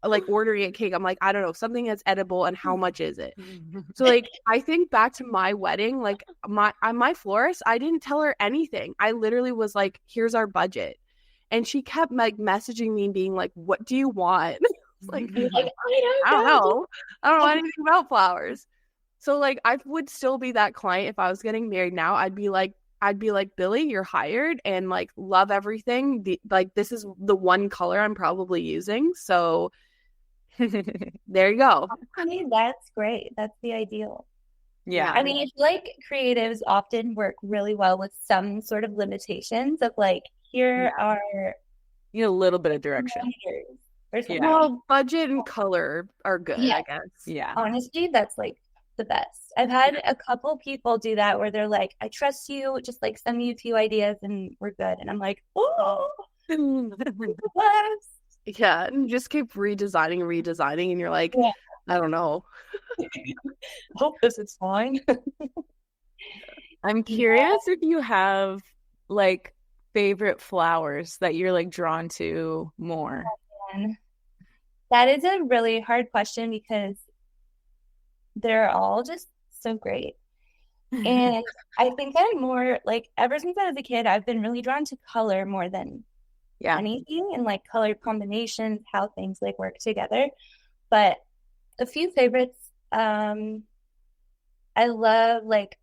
Speaker 2: like ordering a cake. I'm like, I don't know, something that's edible and how much is it? So like, I think back to my wedding, like my florist, I didn't tell her anything. I literally was like, here's our budget. And she kept like messaging me and being like, what do you want? like, I don't know. I don't know anything about flowers. So like I would still be that client if I was getting married now. I'd be like, Billie, you're hired, and like love everything. Like this is the one color I'm probably using. So there you go.
Speaker 3: I mean, that's great. That's the ideal.
Speaker 1: Yeah.
Speaker 3: I mean, I feel like creatives often work really well with some sort of limitations of like, here are
Speaker 1: a little bit of direction.
Speaker 2: Well, budget and color are good, I guess.
Speaker 1: Yeah.
Speaker 3: Honestly, that's like the best. I've had a couple people do that where they're like, I trust you, just like send me a few ideas and we're good. And I'm like, oh,
Speaker 2: yeah, and you just keep redesigning and you're like, I don't know.
Speaker 3: Hope this is fine.
Speaker 1: I'm curious if you have like favorite flowers that you're like drawn to more.
Speaker 3: And that is a really hard question because they're all just so great. And I think I'm more like ever since I was a kid, I've been really drawn to color more than
Speaker 1: Yeah.
Speaker 3: anything and like color combinations, how things like work together. But a few favorites, I love like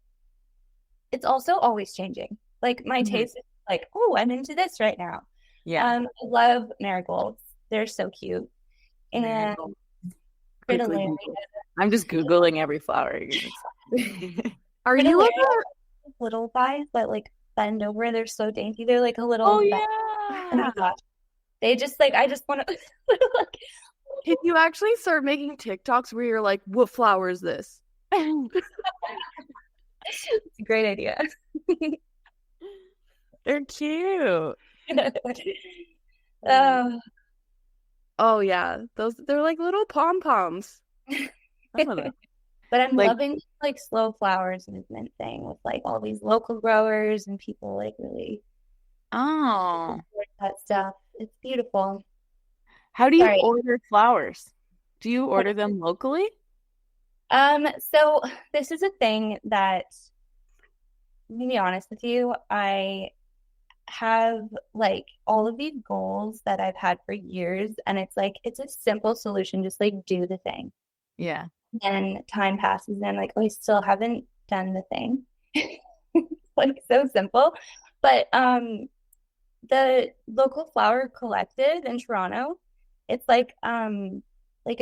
Speaker 3: it's also always changing. Like my taste is like, oh, I'm into this right now.
Speaker 1: Yeah.
Speaker 3: I love marigolds. They're so cute. And
Speaker 1: Marigold. Quickly
Speaker 3: fritillaria.
Speaker 1: Google. I'm just Googling every flower.
Speaker 2: Are you
Speaker 3: Fritillaria,
Speaker 2: ever
Speaker 3: little guys that like bend over. They're so dainty. They're like a little
Speaker 1: Oh
Speaker 3: bend. Oh my
Speaker 1: yeah.
Speaker 3: gosh. They just like I just want to like
Speaker 2: can you actually start making TikToks where you're like, what flower is this?
Speaker 3: it's a great idea.
Speaker 1: They're cute.
Speaker 3: Oh,
Speaker 2: Oh yeah. They're like little pom-poms.
Speaker 1: Some of them.
Speaker 3: but I'm
Speaker 1: Like,
Speaker 3: loving like slow flowers movement thing with like all these local growers and people like really
Speaker 1: oh,
Speaker 3: support that stuff. It's beautiful.
Speaker 1: how do you
Speaker 3: Sorry.
Speaker 1: order flowers? Do you order them locally?
Speaker 3: So this is a thing that, to be honest with you, I have like all of these goals that I've had for years, and it's like it's a simple solution, just like do the thing.
Speaker 1: Yeah.
Speaker 3: And time passes, and I'm like, oh, I still haven't done the thing. It's like so simple. But the local flower collective in Toronto, it's like a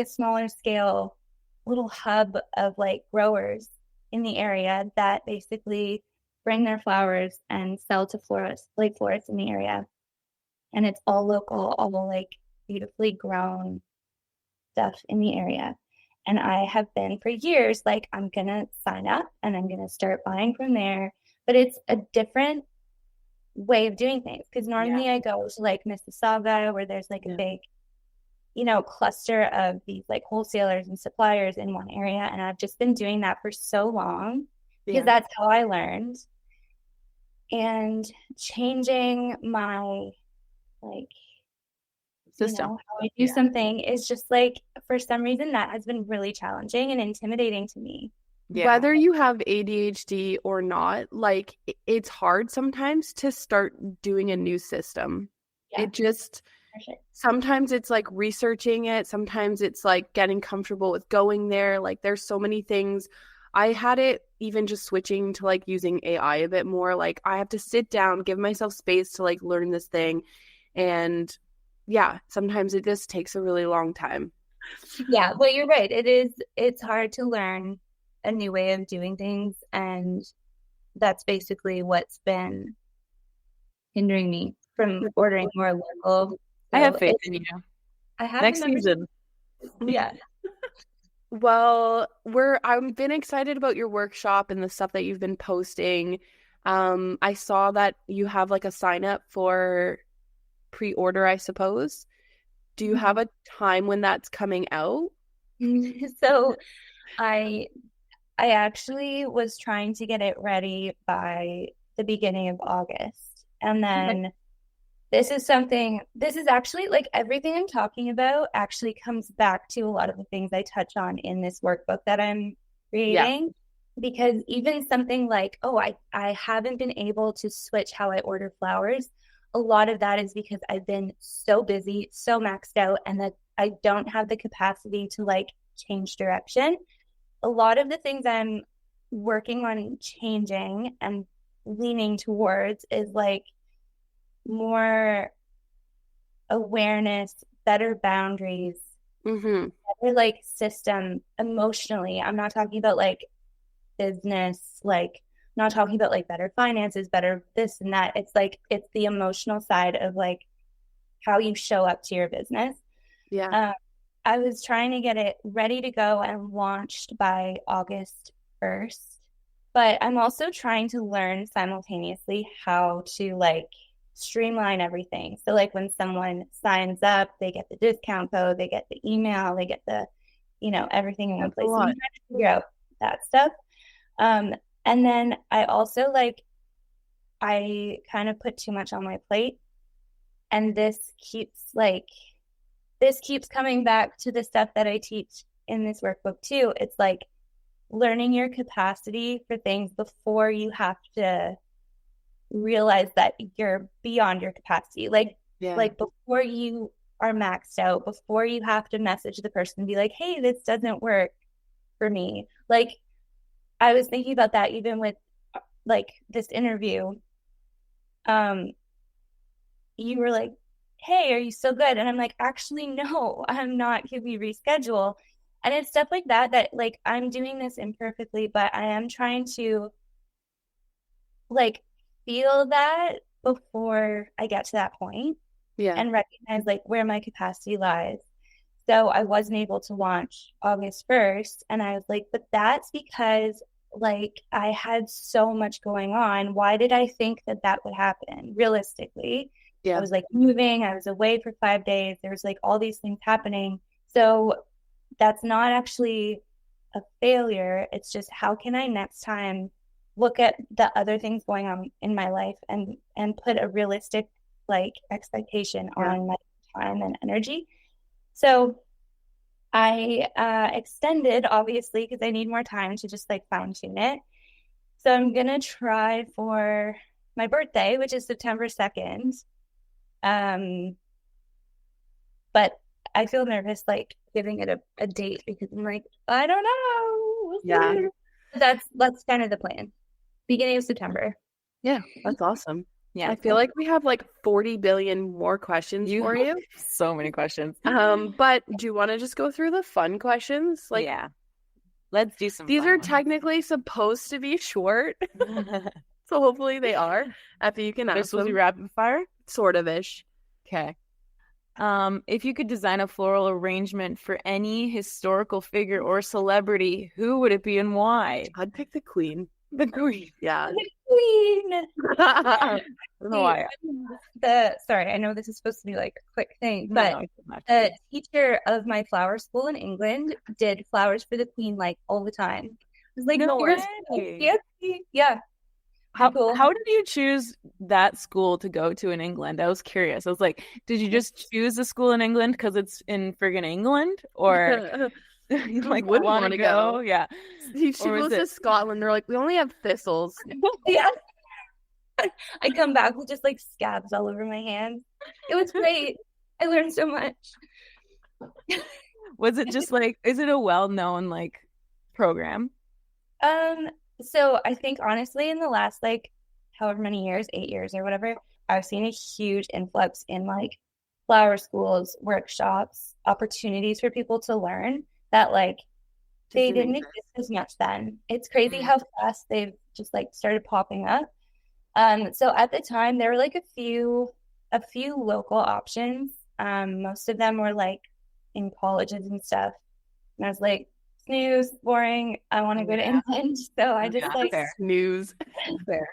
Speaker 3: smaller scale little hub of like growers in the area that basically bring their flowers and sell to florists in the area. And it's all local, all like beautifully grown stuff in the area. And I have been for years like, I'm gonna sign up and I'm gonna start buying from there. But it's a different way of doing things because normally I go to like Mississauga where there's like a big, cluster of these like wholesalers and suppliers in one area. And I've just been doing that for so long because that's how I learned. And changing my like
Speaker 1: System.
Speaker 3: how I do something is just like for some reason that has been really challenging and intimidating to me.
Speaker 2: Yeah. Whether you have ADHD or not, like it's hard sometimes to start doing a new system. Yeah. It just sometimes it's like researching it, sometimes it's like getting comfortable with going there. Like there's so many things. I had it even just switching to like using AI a bit more. Like I have to sit down, give myself space to like learn this thing. And yeah, sometimes it just takes a really long time.
Speaker 3: Yeah, well, you're right. It's hard to learn a new way of doing things. And that's basically what's been hindering me from ordering more local. So
Speaker 1: I have faith in you.
Speaker 3: I have
Speaker 1: next season.
Speaker 3: Yeah.
Speaker 2: Well, I've been excited about your workshop and the stuff that you've been posting. I saw that you have like a sign up for pre-order, I suppose. Do you have a time when that's coming out?
Speaker 3: So I actually was trying to get it ready by the beginning of August. And then this is actually like everything I'm talking about actually comes back to a lot of the things I touch on in this workbook that I'm creating. Yeah. Because even something like, I haven't been able to switch how I order flowers. A lot of that is because I've been so busy, so maxed out, and that I don't have the capacity to like change direction. A lot of the things I'm working on changing and leaning towards is like more awareness, better boundaries, better like system emotionally. I'm not talking about like business, like I'm not talking about like better finances, better this and that. It's like it's the emotional side of like how you show up to your business.
Speaker 2: Yeah.
Speaker 3: I was trying to get it ready to go and launched by August 1st, but I'm also trying to learn simultaneously how to like streamline everything. So like when someone signs up, they get the discount code, they get the email, they get the, everything in one place. So I'm trying to figure out that stuff. And then I also like, I kind of put too much on my plate. And this keeps coming back to the stuff that I teach in this workbook too. It's like learning your capacity for things before you have to realize that you're beyond your capacity. Like before you are maxed out, before you have to message the person and be like, hey, this doesn't work for me. Like I was thinking about that even with like this interview. You were like, hey, are you still good? And I'm like, actually, no, I'm not. Can we reschedule? And it's stuff like that like I'm doing this imperfectly, but I am trying to like feel that before I get to that point and recognize like where my capacity lies. So I wasn't able to launch August 1st. And I was like, but that's because like I had so much going on. Why did I think that that would happen realistically? I was like moving, I was away for 5 days. There was like all these things happening. So that's not actually a failure. It's just how can I next time look at the other things going on in my life and put a realistic like expectation on my time and energy. So I extended obviously because I need more time to just like fine tune it. So I'm gonna try for my birthday, which is September 2nd. But I feel nervous like giving it a date because I'm like, I don't know.
Speaker 2: Yeah.
Speaker 3: That's kind of the plan. Beginning of September.
Speaker 2: Yeah, that's awesome.
Speaker 1: Yeah.
Speaker 2: I feel like we have like 40 billion more questions for you.
Speaker 1: So many questions.
Speaker 2: But do you want to just go through the fun questions? Like,
Speaker 1: yeah. Let's do some
Speaker 2: These
Speaker 1: fun
Speaker 2: are
Speaker 1: ones.
Speaker 2: technically supposed to be short. So hopefully they are. Effie, you can ask
Speaker 1: They're supposed to be
Speaker 2: them.
Speaker 1: rapid fire?
Speaker 2: Sort of-ish.
Speaker 1: Okay. If you could design a floral arrangement for any historical figure or celebrity, who would it be and why?
Speaker 2: I'd pick the queen.
Speaker 1: The queen.
Speaker 2: Yeah.
Speaker 3: The queen.
Speaker 1: I don't know why.
Speaker 3: Sorry, I know this is supposed to be like a quick thing, but
Speaker 1: No,
Speaker 3: the teacher of my flower school in England did flowers for the queen like all the time. It was like,
Speaker 1: no
Speaker 3: way. Yeah.
Speaker 1: How did you choose that school to go to in England? I was curious. I was like, did you just choose a school in England because it's in friggin' England, or you like
Speaker 2: wouldn't
Speaker 1: want to go? Yeah.
Speaker 2: She goes to Scotland. They're like, we only have thistles.
Speaker 3: Yeah. I come back with just like scabs all over my hands. It was great. I learned so much.
Speaker 1: Was it just like, is it a well-known like program?
Speaker 3: So I think honestly in the last like however many years, 8 years or whatever, I've seen a huge influx in like flower schools, workshops, opportunities for people to learn that like they didn't exist as much then. It's crazy how fast they've just like started popping up. So at the time there were like a few local options. Most of them were like in colleges and stuff. And I was like, snooze, boring. I want to go to England. So I just
Speaker 2: snooze.
Speaker 3: Fair.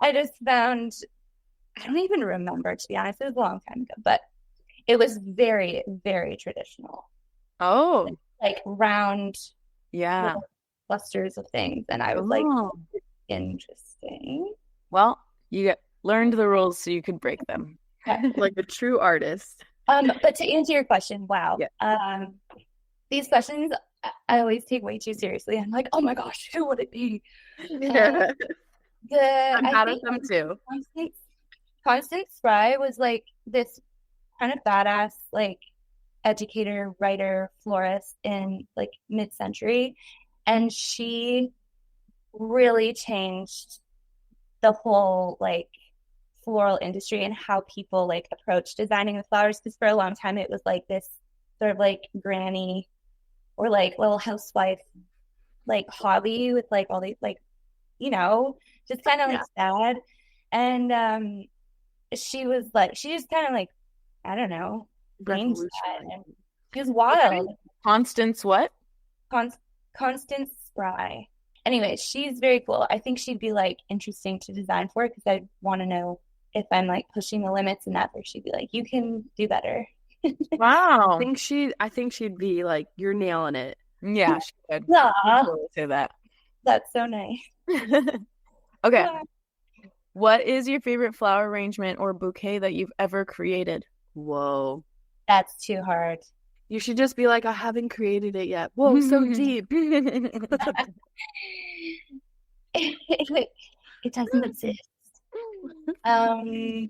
Speaker 3: I just found, I don't even remember, to be honest. It was a long time ago, but it was very, very traditional.
Speaker 2: Oh.
Speaker 3: Like round clusters of things. And I was like, interesting.
Speaker 1: Well, you learned the rules so you could break them.
Speaker 2: Like a true artist.
Speaker 3: But to answer your question, wow. Yeah. These questions I always take way too seriously. I'm like, oh my gosh, who would it be?
Speaker 2: I'm out of them too.
Speaker 3: Constance Spry was like this kind of badass, like educator, writer, florist in like mid-century. And she really changed the whole like floral industry and how people like approach designing the flowers. Because for a long time it was like this sort of like granny or like little housewife like hobby with like all these like, you know, just kind of like sad. And she just kind of like, I don't know, changed that. And she was wild.
Speaker 1: Constance what?
Speaker 3: Constance Spry. Anyway, she's very cool. I think she'd be like interesting to design for because I want to know if I'm like pushing the limits and that, where she'd be like, you can do better.
Speaker 1: Wow.
Speaker 2: I think she'd be like, you're nailing it.
Speaker 1: Yeah, she could.
Speaker 3: Yeah.
Speaker 1: Say that.
Speaker 3: That's so nice.
Speaker 1: Okay. What is your favorite flower arrangement or bouquet that you've ever created?
Speaker 2: Whoa.
Speaker 3: That's too hard.
Speaker 2: You should just be like, I haven't created it yet. Whoa, so deep.
Speaker 3: It doesn't exist. I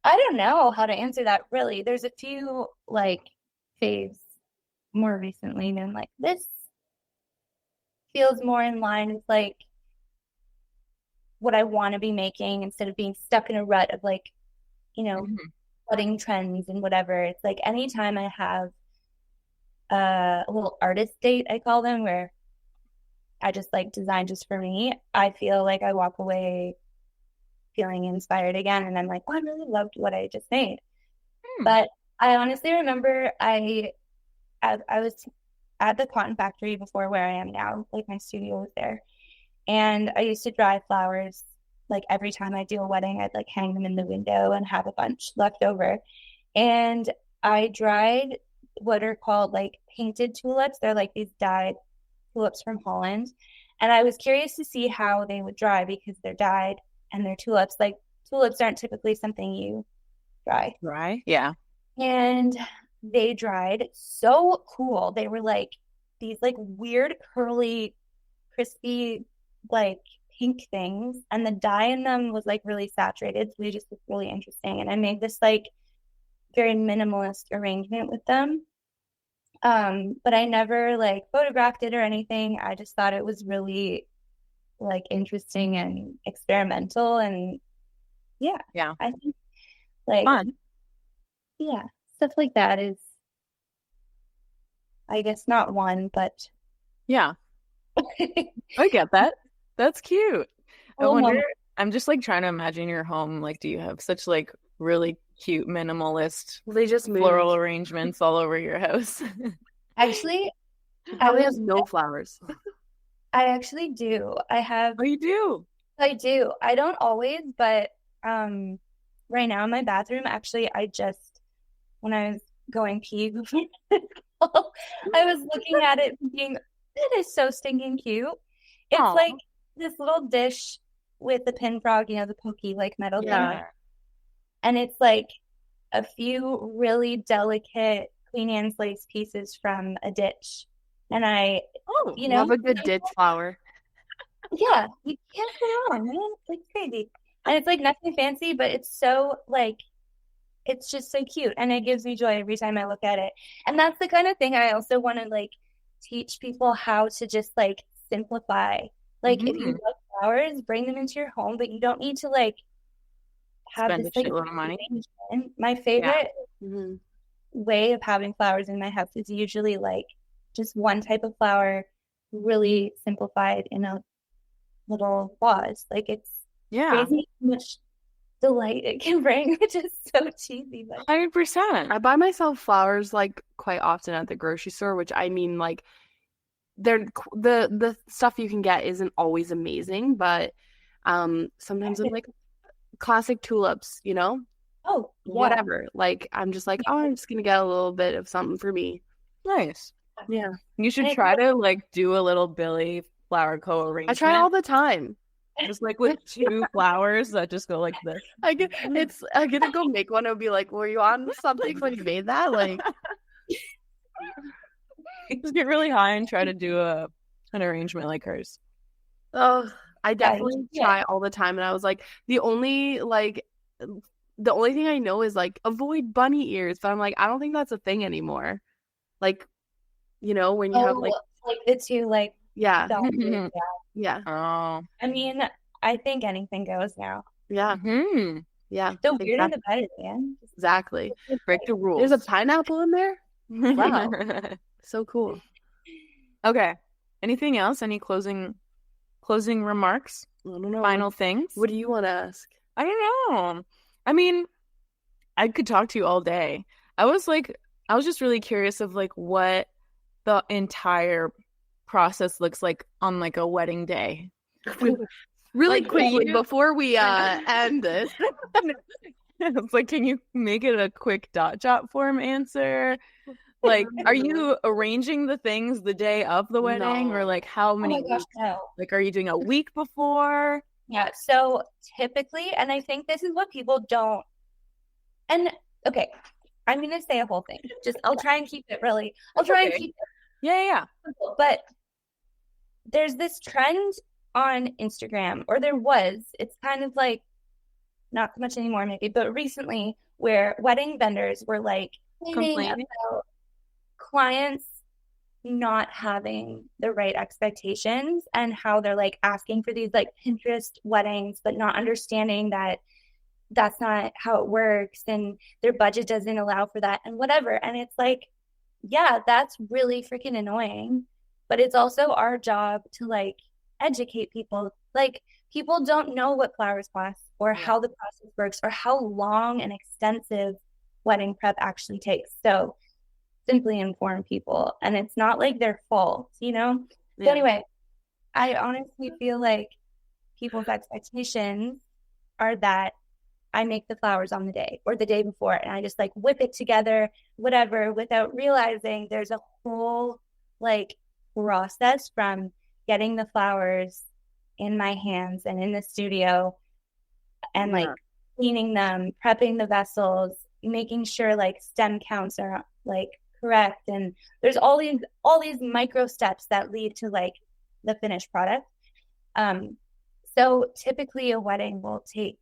Speaker 3: don't know how to answer that really. There's a few like faves more recently, and like this feels more in line with like what I want to be making instead of being stuck in a rut of like, wedding trends and whatever. It's like anytime I have a little artist date, I call them, where I just like design just for me, I feel like I walk away feeling inspired again. And I'm like, oh, I really loved what I just made. But I honestly remember I was at the cotton factory before where I am now, like my studio was there. And I used to dry flowers. Like every time I do a wedding, I'd like hang them in the window and have a bunch left over. And I dried what are called like painted tulips. They're like these dyed tulips from Holland. And I was curious to see how they would dry because they're dyed and they're tulips. Like tulips aren't typically something you dry.
Speaker 1: Dry? Yeah.
Speaker 3: And they dried so cool. They were like these like weird curly, crispy, like pink things. And the dye in them was like really saturated. So they just looked really interesting. And I made this like very minimalist arrangement with them. But I never like photographed it or anything. I just thought it was really like interesting and experimental. And yeah. I think like
Speaker 1: fun.
Speaker 3: Yeah, stuff like that is, I guess, not one, but
Speaker 1: yeah. I get that. That's cute. I wonder, I'm just like trying to imagine your home. Like, do you have such like really cute minimalist floral arrangements all over your house?
Speaker 3: Actually,
Speaker 2: I have no flowers.
Speaker 3: I actually do. I have.
Speaker 1: Oh, you do?
Speaker 3: I do. I don't always, but right now in my bathroom, actually, when I was going pee before, I was looking at it thinking, that is so stinking cute. It's like this little dish with the pin frog, the pokey like metal thing. And it's like a few really delicate Queen Anne's lace pieces from a ditch. And
Speaker 2: love a good ditch flower.
Speaker 3: Yeah, you can't go wrong, man. It's crazy. And it's like nothing fancy, but it's so like, it's just so cute. And it gives me joy every time I look at it. And that's the kind of thing I also want to like teach people how to just like simplify. Like if you love flowers, bring them into your home, but you don't need to like have
Speaker 1: spend
Speaker 3: this
Speaker 1: a
Speaker 3: like
Speaker 1: shitload of money.
Speaker 3: My favorite way of having flowers in my house is usually like just one type of flower, really simplified in a little vase. Like it's crazy how much delight it can bring, which is so cheesy. But
Speaker 1: 100%.
Speaker 2: I buy myself flowers like quite often at the grocery store, which I mean like the stuff you can get isn't always amazing, but sometimes I'm like classic tulips, whatever. Like I'm just like, I'm just gonna get a little bit of something for me.
Speaker 1: Nice.
Speaker 2: Yeah.
Speaker 1: You should try to like do a little Billie Flower Co arrangement.
Speaker 2: I try all the time.
Speaker 1: Just like with 2 flowers that just go like this.
Speaker 2: I'm gonna go make one and be like, were you on something when you made that? Like
Speaker 1: just get really high and try to do an arrangement like hers.
Speaker 2: Oh, I definitely try all the time. And I was like, the only thing I know is like avoid bunny ears. But I'm like, I don't think that's a thing anymore. Like, when you have like
Speaker 3: the 2 like
Speaker 2: yeah.
Speaker 1: Oh.
Speaker 3: I mean, I think anything goes now.
Speaker 2: Yeah. Yeah.
Speaker 3: The weirder the better, man.
Speaker 2: Exactly.
Speaker 1: Break the rules.
Speaker 2: There's a pineapple in there? Wow. So cool.
Speaker 1: Okay. Anything else? Any closing remarks?
Speaker 2: I don't know.
Speaker 1: Final things?
Speaker 2: What do you want to ask?
Speaker 1: I don't know. I mean, I could talk to you all day. I was just really curious of like what the entire process looks like on like a wedding day.
Speaker 2: Really like, quickly before we end this.
Speaker 1: It's like, can you make it a quick dot job form answer? Like, are you arranging the things the day of the wedding, or like how
Speaker 3: Oh
Speaker 1: many
Speaker 3: my gosh,
Speaker 1: weeks?
Speaker 3: no.
Speaker 1: Like, are you doing a week before?
Speaker 3: Yeah, so typically, and I think this is what people don't, and okay, I'm gonna say a whole thing. Just I'll try and keep it really, I'll try and keep it
Speaker 1: Yeah.
Speaker 3: simple. But there's this trend on Instagram, or there was, it's kind of like not so much anymore maybe, but recently where wedding vendors were like complaining about clients not having the right expectations and how they're like asking for these like Pinterest weddings, but not understanding that that's not how it works and their budget doesn't allow for that and whatever. And it's like, yeah, that's really freaking annoying. But it's also our job to like educate people. Like people don't know what flowers cost or how the process works or how long and extensive wedding prep actually takes. So simply inform people. And it's not like their fault, you know? So anyway, I honestly feel like people's expectations are that I make the flowers on the day or the day before and I just like whip it together, whatever, without realizing there's a whole like process from getting the flowers in my hands and in the studio and like cleaning them, prepping the vessels, making sure like stem counts are like correct. And there's all these micro steps that lead to like the finished product. So typically a wedding will take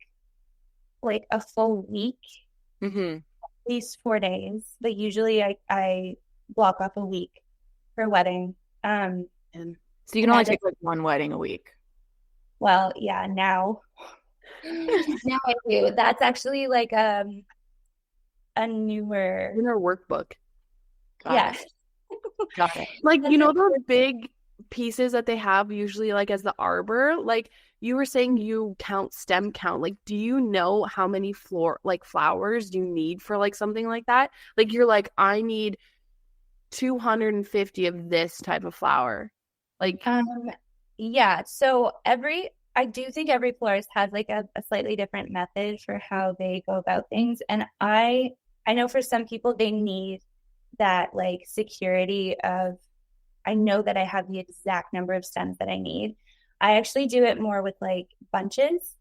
Speaker 3: like a full week, at least 4 days, but usually I block off a week for a wedding.
Speaker 1: And so you can only take like one wedding a week.
Speaker 3: Well, yeah, now I do. That's actually like a newer
Speaker 2: workbook.
Speaker 3: Got it.
Speaker 2: Like, you know, those big pieces that they have usually like as the arbor, like you were saying you count stem count. Like, do you know how many flowers you need for like something like that? Like you're like, I need 250 of this type of flower. Like
Speaker 3: yeah, so I do think every florist has like a slightly different method for how they go about things. And I know for some people they need that like security of, I know that I have the exact number of stems that I need. I actually do it more with like bunches.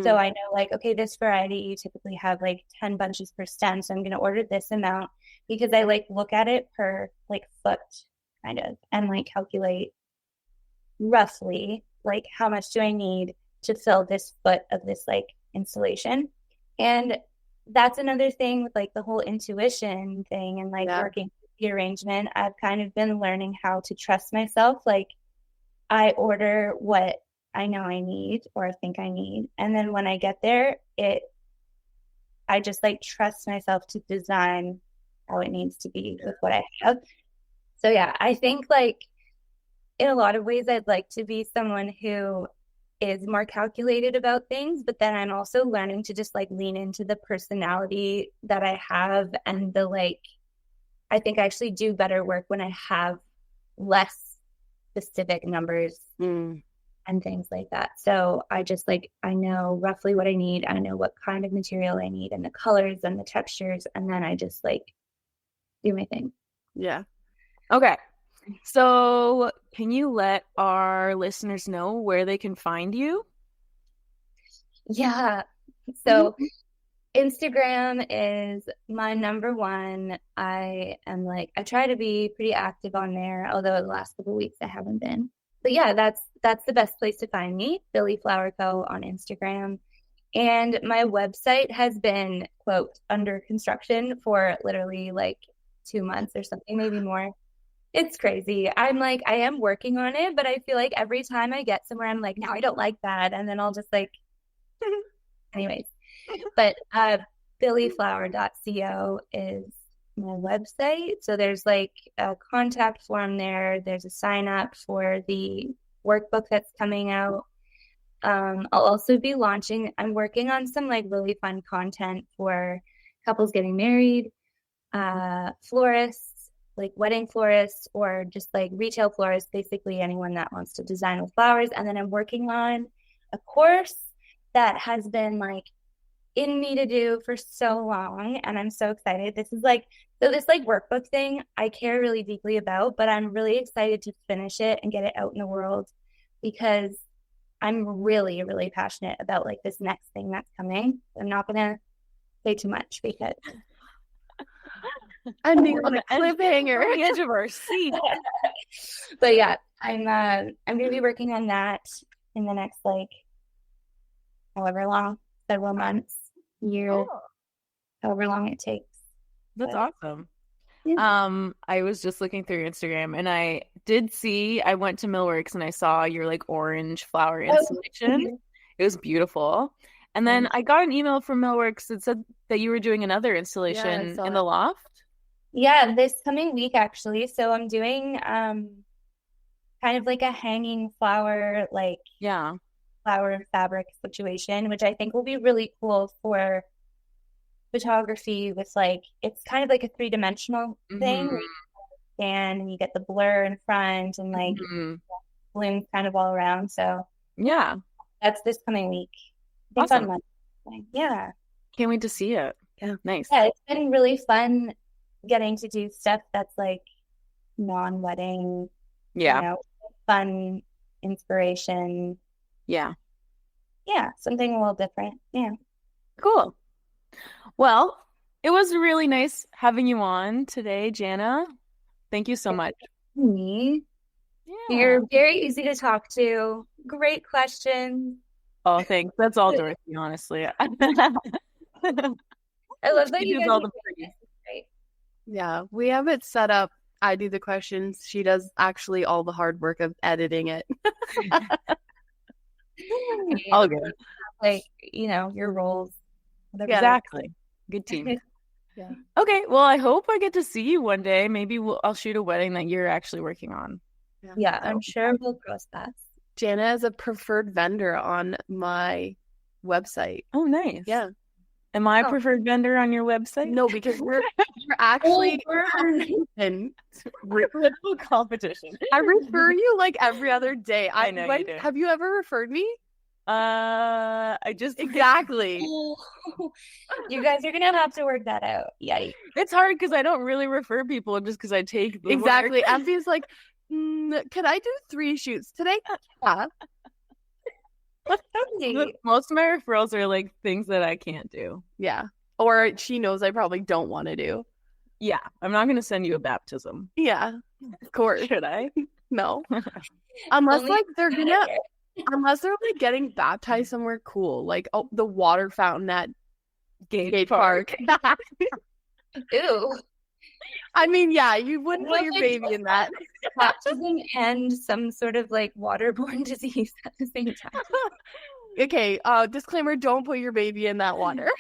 Speaker 3: So I know like, okay, this variety, you typically have like 10 bunches per stem. So I'm going to order this amount because I like look at it per like foot kind of and like calculate roughly like how much do I need to fill this foot of this like installation. And that's another thing with like the whole intuition thing and like working with the arrangement. I've kind of been learning how to trust myself. Like I order what I know I need or I think I need. And then when I get there, I just like trust myself to design how it needs to be with what I have. So yeah, I think like in a lot of ways, I'd like to be someone who is more calculated about things, but then I'm also learning to just like lean into the personality that I have and the like, I think I actually do better work when I have less specific numbers and things like that. So I just like, I know roughly what I need. I know what kind of material I need and the colors and the textures. And then I just like do my thing.
Speaker 1: Yeah. Okay. So can you let our listeners know where they can find you?
Speaker 3: Yeah. So Instagram is my number one. I try to be pretty active on there, although the last couple of weeks I haven't been. But yeah, that's the best place to find me, Billie Flower Co on Instagram. And my website has been, quote, under construction for literally like 2 months or something, maybe more. It's crazy. I am working on it, but I feel like every time I get somewhere, I'm like, no, I don't like that. And then I'll just like, anyways. But billieflower.co is my website. So there's like a contact form there. There's a sign up for the workbook that's coming out. I'll also be I'm working on some like really fun content for couples getting married, florists, like wedding florists, or just like retail florists, basically anyone that wants to design with flowers. And then I'm working on a course that has been like in me to do for so long, and I'm so excited. This is like, so this like workbook thing I care really deeply about, but I'm really excited to finish it and get it out in the world because I'm really, really passionate about like this next thing that's coming. I'm not gonna say too much because
Speaker 2: ending on a cliffhanger
Speaker 1: on the edge of our seat.
Speaker 3: But yeah, I'm gonna be working on that in the next like however long, several months, year, however long it takes.
Speaker 1: That's awesome. Yeah. I was just looking through Instagram and I did see, I went to Millworks and I saw your like orange flower installation. It was beautiful. And then I got an email from Millworks that said that you were doing another installation in the loft.
Speaker 3: Yeah, this coming week actually. So I'm doing kind of like a hanging flower, like flower fabric situation, which I think will be really cool for photography with like, it's kind of like a 3-dimensional thing. And you get the blur in front and like blooms kind of all around. So
Speaker 1: yeah,
Speaker 3: that's this coming week. I think on Monday. Yeah.
Speaker 1: Can't wait to see it. Yeah, nice.
Speaker 3: Yeah, it's been really fun getting to do stuff that's like non-wedding, you know, fun inspiration. Yeah, something a little different. Yeah. Cool.
Speaker 1: Well, it was really nice having you on today, Janna. Thank you so much.
Speaker 3: Me. Yeah. You're very easy to talk to. Great questions.
Speaker 1: Oh, thanks. That's all Dorothy, honestly.
Speaker 3: I love that you guys all the
Speaker 2: right. Yeah, we have it set up. I do the questions. She does actually all the hard work of editing it.
Speaker 1: All good.
Speaker 3: Like, you know, your roles.
Speaker 1: Exactly. Good team. Yeah. Okay. Well, I hope I get to see you one day. Maybe I'll shoot a wedding that you're actually working on.
Speaker 3: Yeah, I'm sure we'll cross paths.
Speaker 2: Janna is a preferred vendor on my website.
Speaker 1: Oh, nice.
Speaker 2: Yeah.
Speaker 1: Am I a preferred vendor on your website?
Speaker 2: No, because you're actually
Speaker 1: in competition.
Speaker 2: I refer you like every other day.
Speaker 1: I know you do.
Speaker 2: Have you ever referred me?
Speaker 1: I just
Speaker 2: exactly.
Speaker 3: You guys are gonna have to work that out. Yikes!
Speaker 1: It's hard because I don't really refer people just because I take the
Speaker 2: exactly. Effie's like, can I do 3 shoots today? Yeah.
Speaker 1: Most of my referrals are like things that I can't do.
Speaker 2: Yeah, or she knows I probably don't want to do.
Speaker 1: Yeah, I'm not gonna send you a baptism.
Speaker 2: Yeah, of course.
Speaker 1: Should I?
Speaker 2: No, unless like unless they're like getting baptized somewhere cool, like the water fountain at Gate Park.
Speaker 3: Ew.
Speaker 2: I mean, yeah, you wouldn't put your baby in that.
Speaker 3: Baptism and some sort of like waterborne disease at the same time.
Speaker 2: Okay, disclaimer, don't put your baby in that water.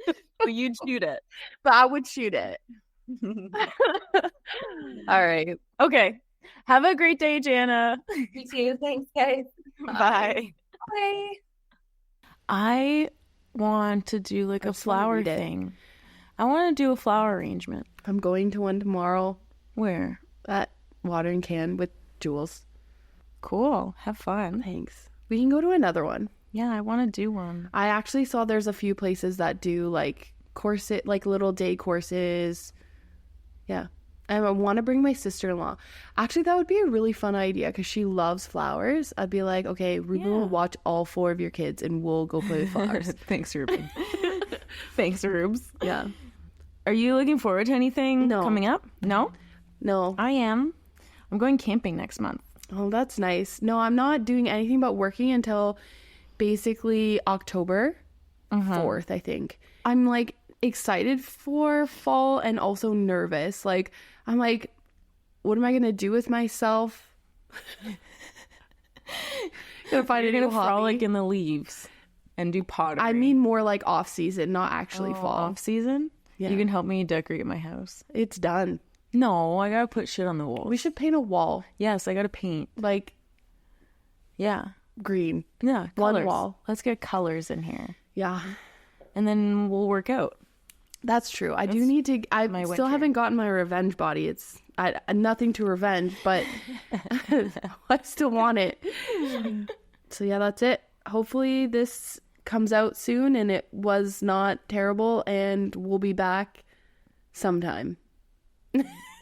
Speaker 1: But you'd shoot it.
Speaker 2: But I would shoot it. All right.
Speaker 1: Okay. Have a great day, Janna.
Speaker 3: You too. Thanks, guys.
Speaker 1: Bye.
Speaker 3: Bye.
Speaker 1: I want to do like a flower thing. I want to do a flower arrangement.
Speaker 2: I'm going to one tomorrow.
Speaker 1: Where?
Speaker 2: At Watering Can with Jules.
Speaker 1: Cool. Have fun.
Speaker 2: Thanks. We can go to another one.
Speaker 1: Yeah, I want to do one.
Speaker 2: I actually saw there's a few places that do like corset, like little day courses. Yeah. I want to bring my sister-in-law. Actually, that would be a really fun idea because she loves flowers. I'd be like, okay, Ruben will watch all 4 of your kids and we'll go play with flowers.
Speaker 1: Thanks, Ruben. Thanks, Rubes.
Speaker 2: Yeah.
Speaker 1: Are you looking forward to anything coming up? No?
Speaker 2: No.
Speaker 1: I am. I'm going camping next month.
Speaker 2: Oh, that's nice. No, I'm not doing anything but working until basically October 4th, I think. I'm like excited for fall and also nervous. Like, I'm like, what am I going to do with myself?
Speaker 1: Gonna find a new hobby. Frolic in the leaves and do pottery.
Speaker 2: I mean more like off season, not actually fall.
Speaker 1: Off season? Yeah. You can help me decorate my house.
Speaker 2: It's done.
Speaker 1: No, I gotta put shit on the wall.
Speaker 2: We should paint a wall.
Speaker 1: Yes, I gotta paint.
Speaker 2: Like,
Speaker 1: yeah.
Speaker 2: Green.
Speaker 1: Yeah,
Speaker 2: colors.
Speaker 1: One wall. Let's get colors in here.
Speaker 2: Yeah.
Speaker 1: And then we'll work out.
Speaker 2: That's true. I do need to. I still haven't gotten my revenge body. It's nothing to revenge, but I still want it. So yeah, that's it. Hopefully this comes out soon and it was not terrible, and we'll be back sometime.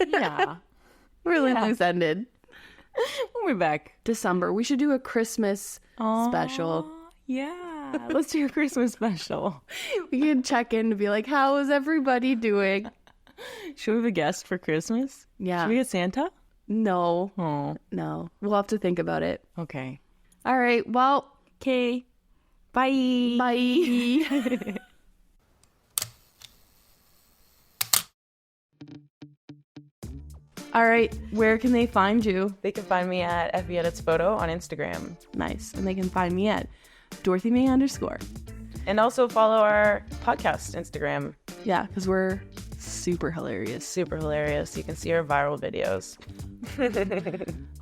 Speaker 1: Yeah.
Speaker 2: Really loose-ended.
Speaker 1: We'll be back.
Speaker 2: December. We should do a Christmas special.
Speaker 1: Yeah. Let's do a Christmas special.
Speaker 2: We can check in to be like, how is everybody doing?
Speaker 1: Should we have a guest for Christmas?
Speaker 2: Yeah.
Speaker 1: Should we get Santa?
Speaker 2: No.
Speaker 1: Oh.
Speaker 2: No. We'll have to think about it.
Speaker 1: Okay.
Speaker 2: All right. Well,
Speaker 1: Okay. Bye.
Speaker 2: bye. All right. Where can they find you?
Speaker 1: They can find me at Effie Edits Photo on Instagram.
Speaker 2: Nice. And they can find me at DorothyMay_.
Speaker 1: And also follow our podcast Instagram.
Speaker 2: Yeah, because we're super hilarious.
Speaker 1: Super hilarious. You can see our viral videos.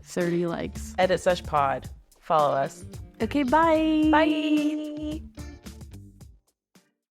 Speaker 2: 30 likes.
Speaker 1: Edit Sesh Pod. Follow us.
Speaker 2: Okay, bye.
Speaker 1: Bye.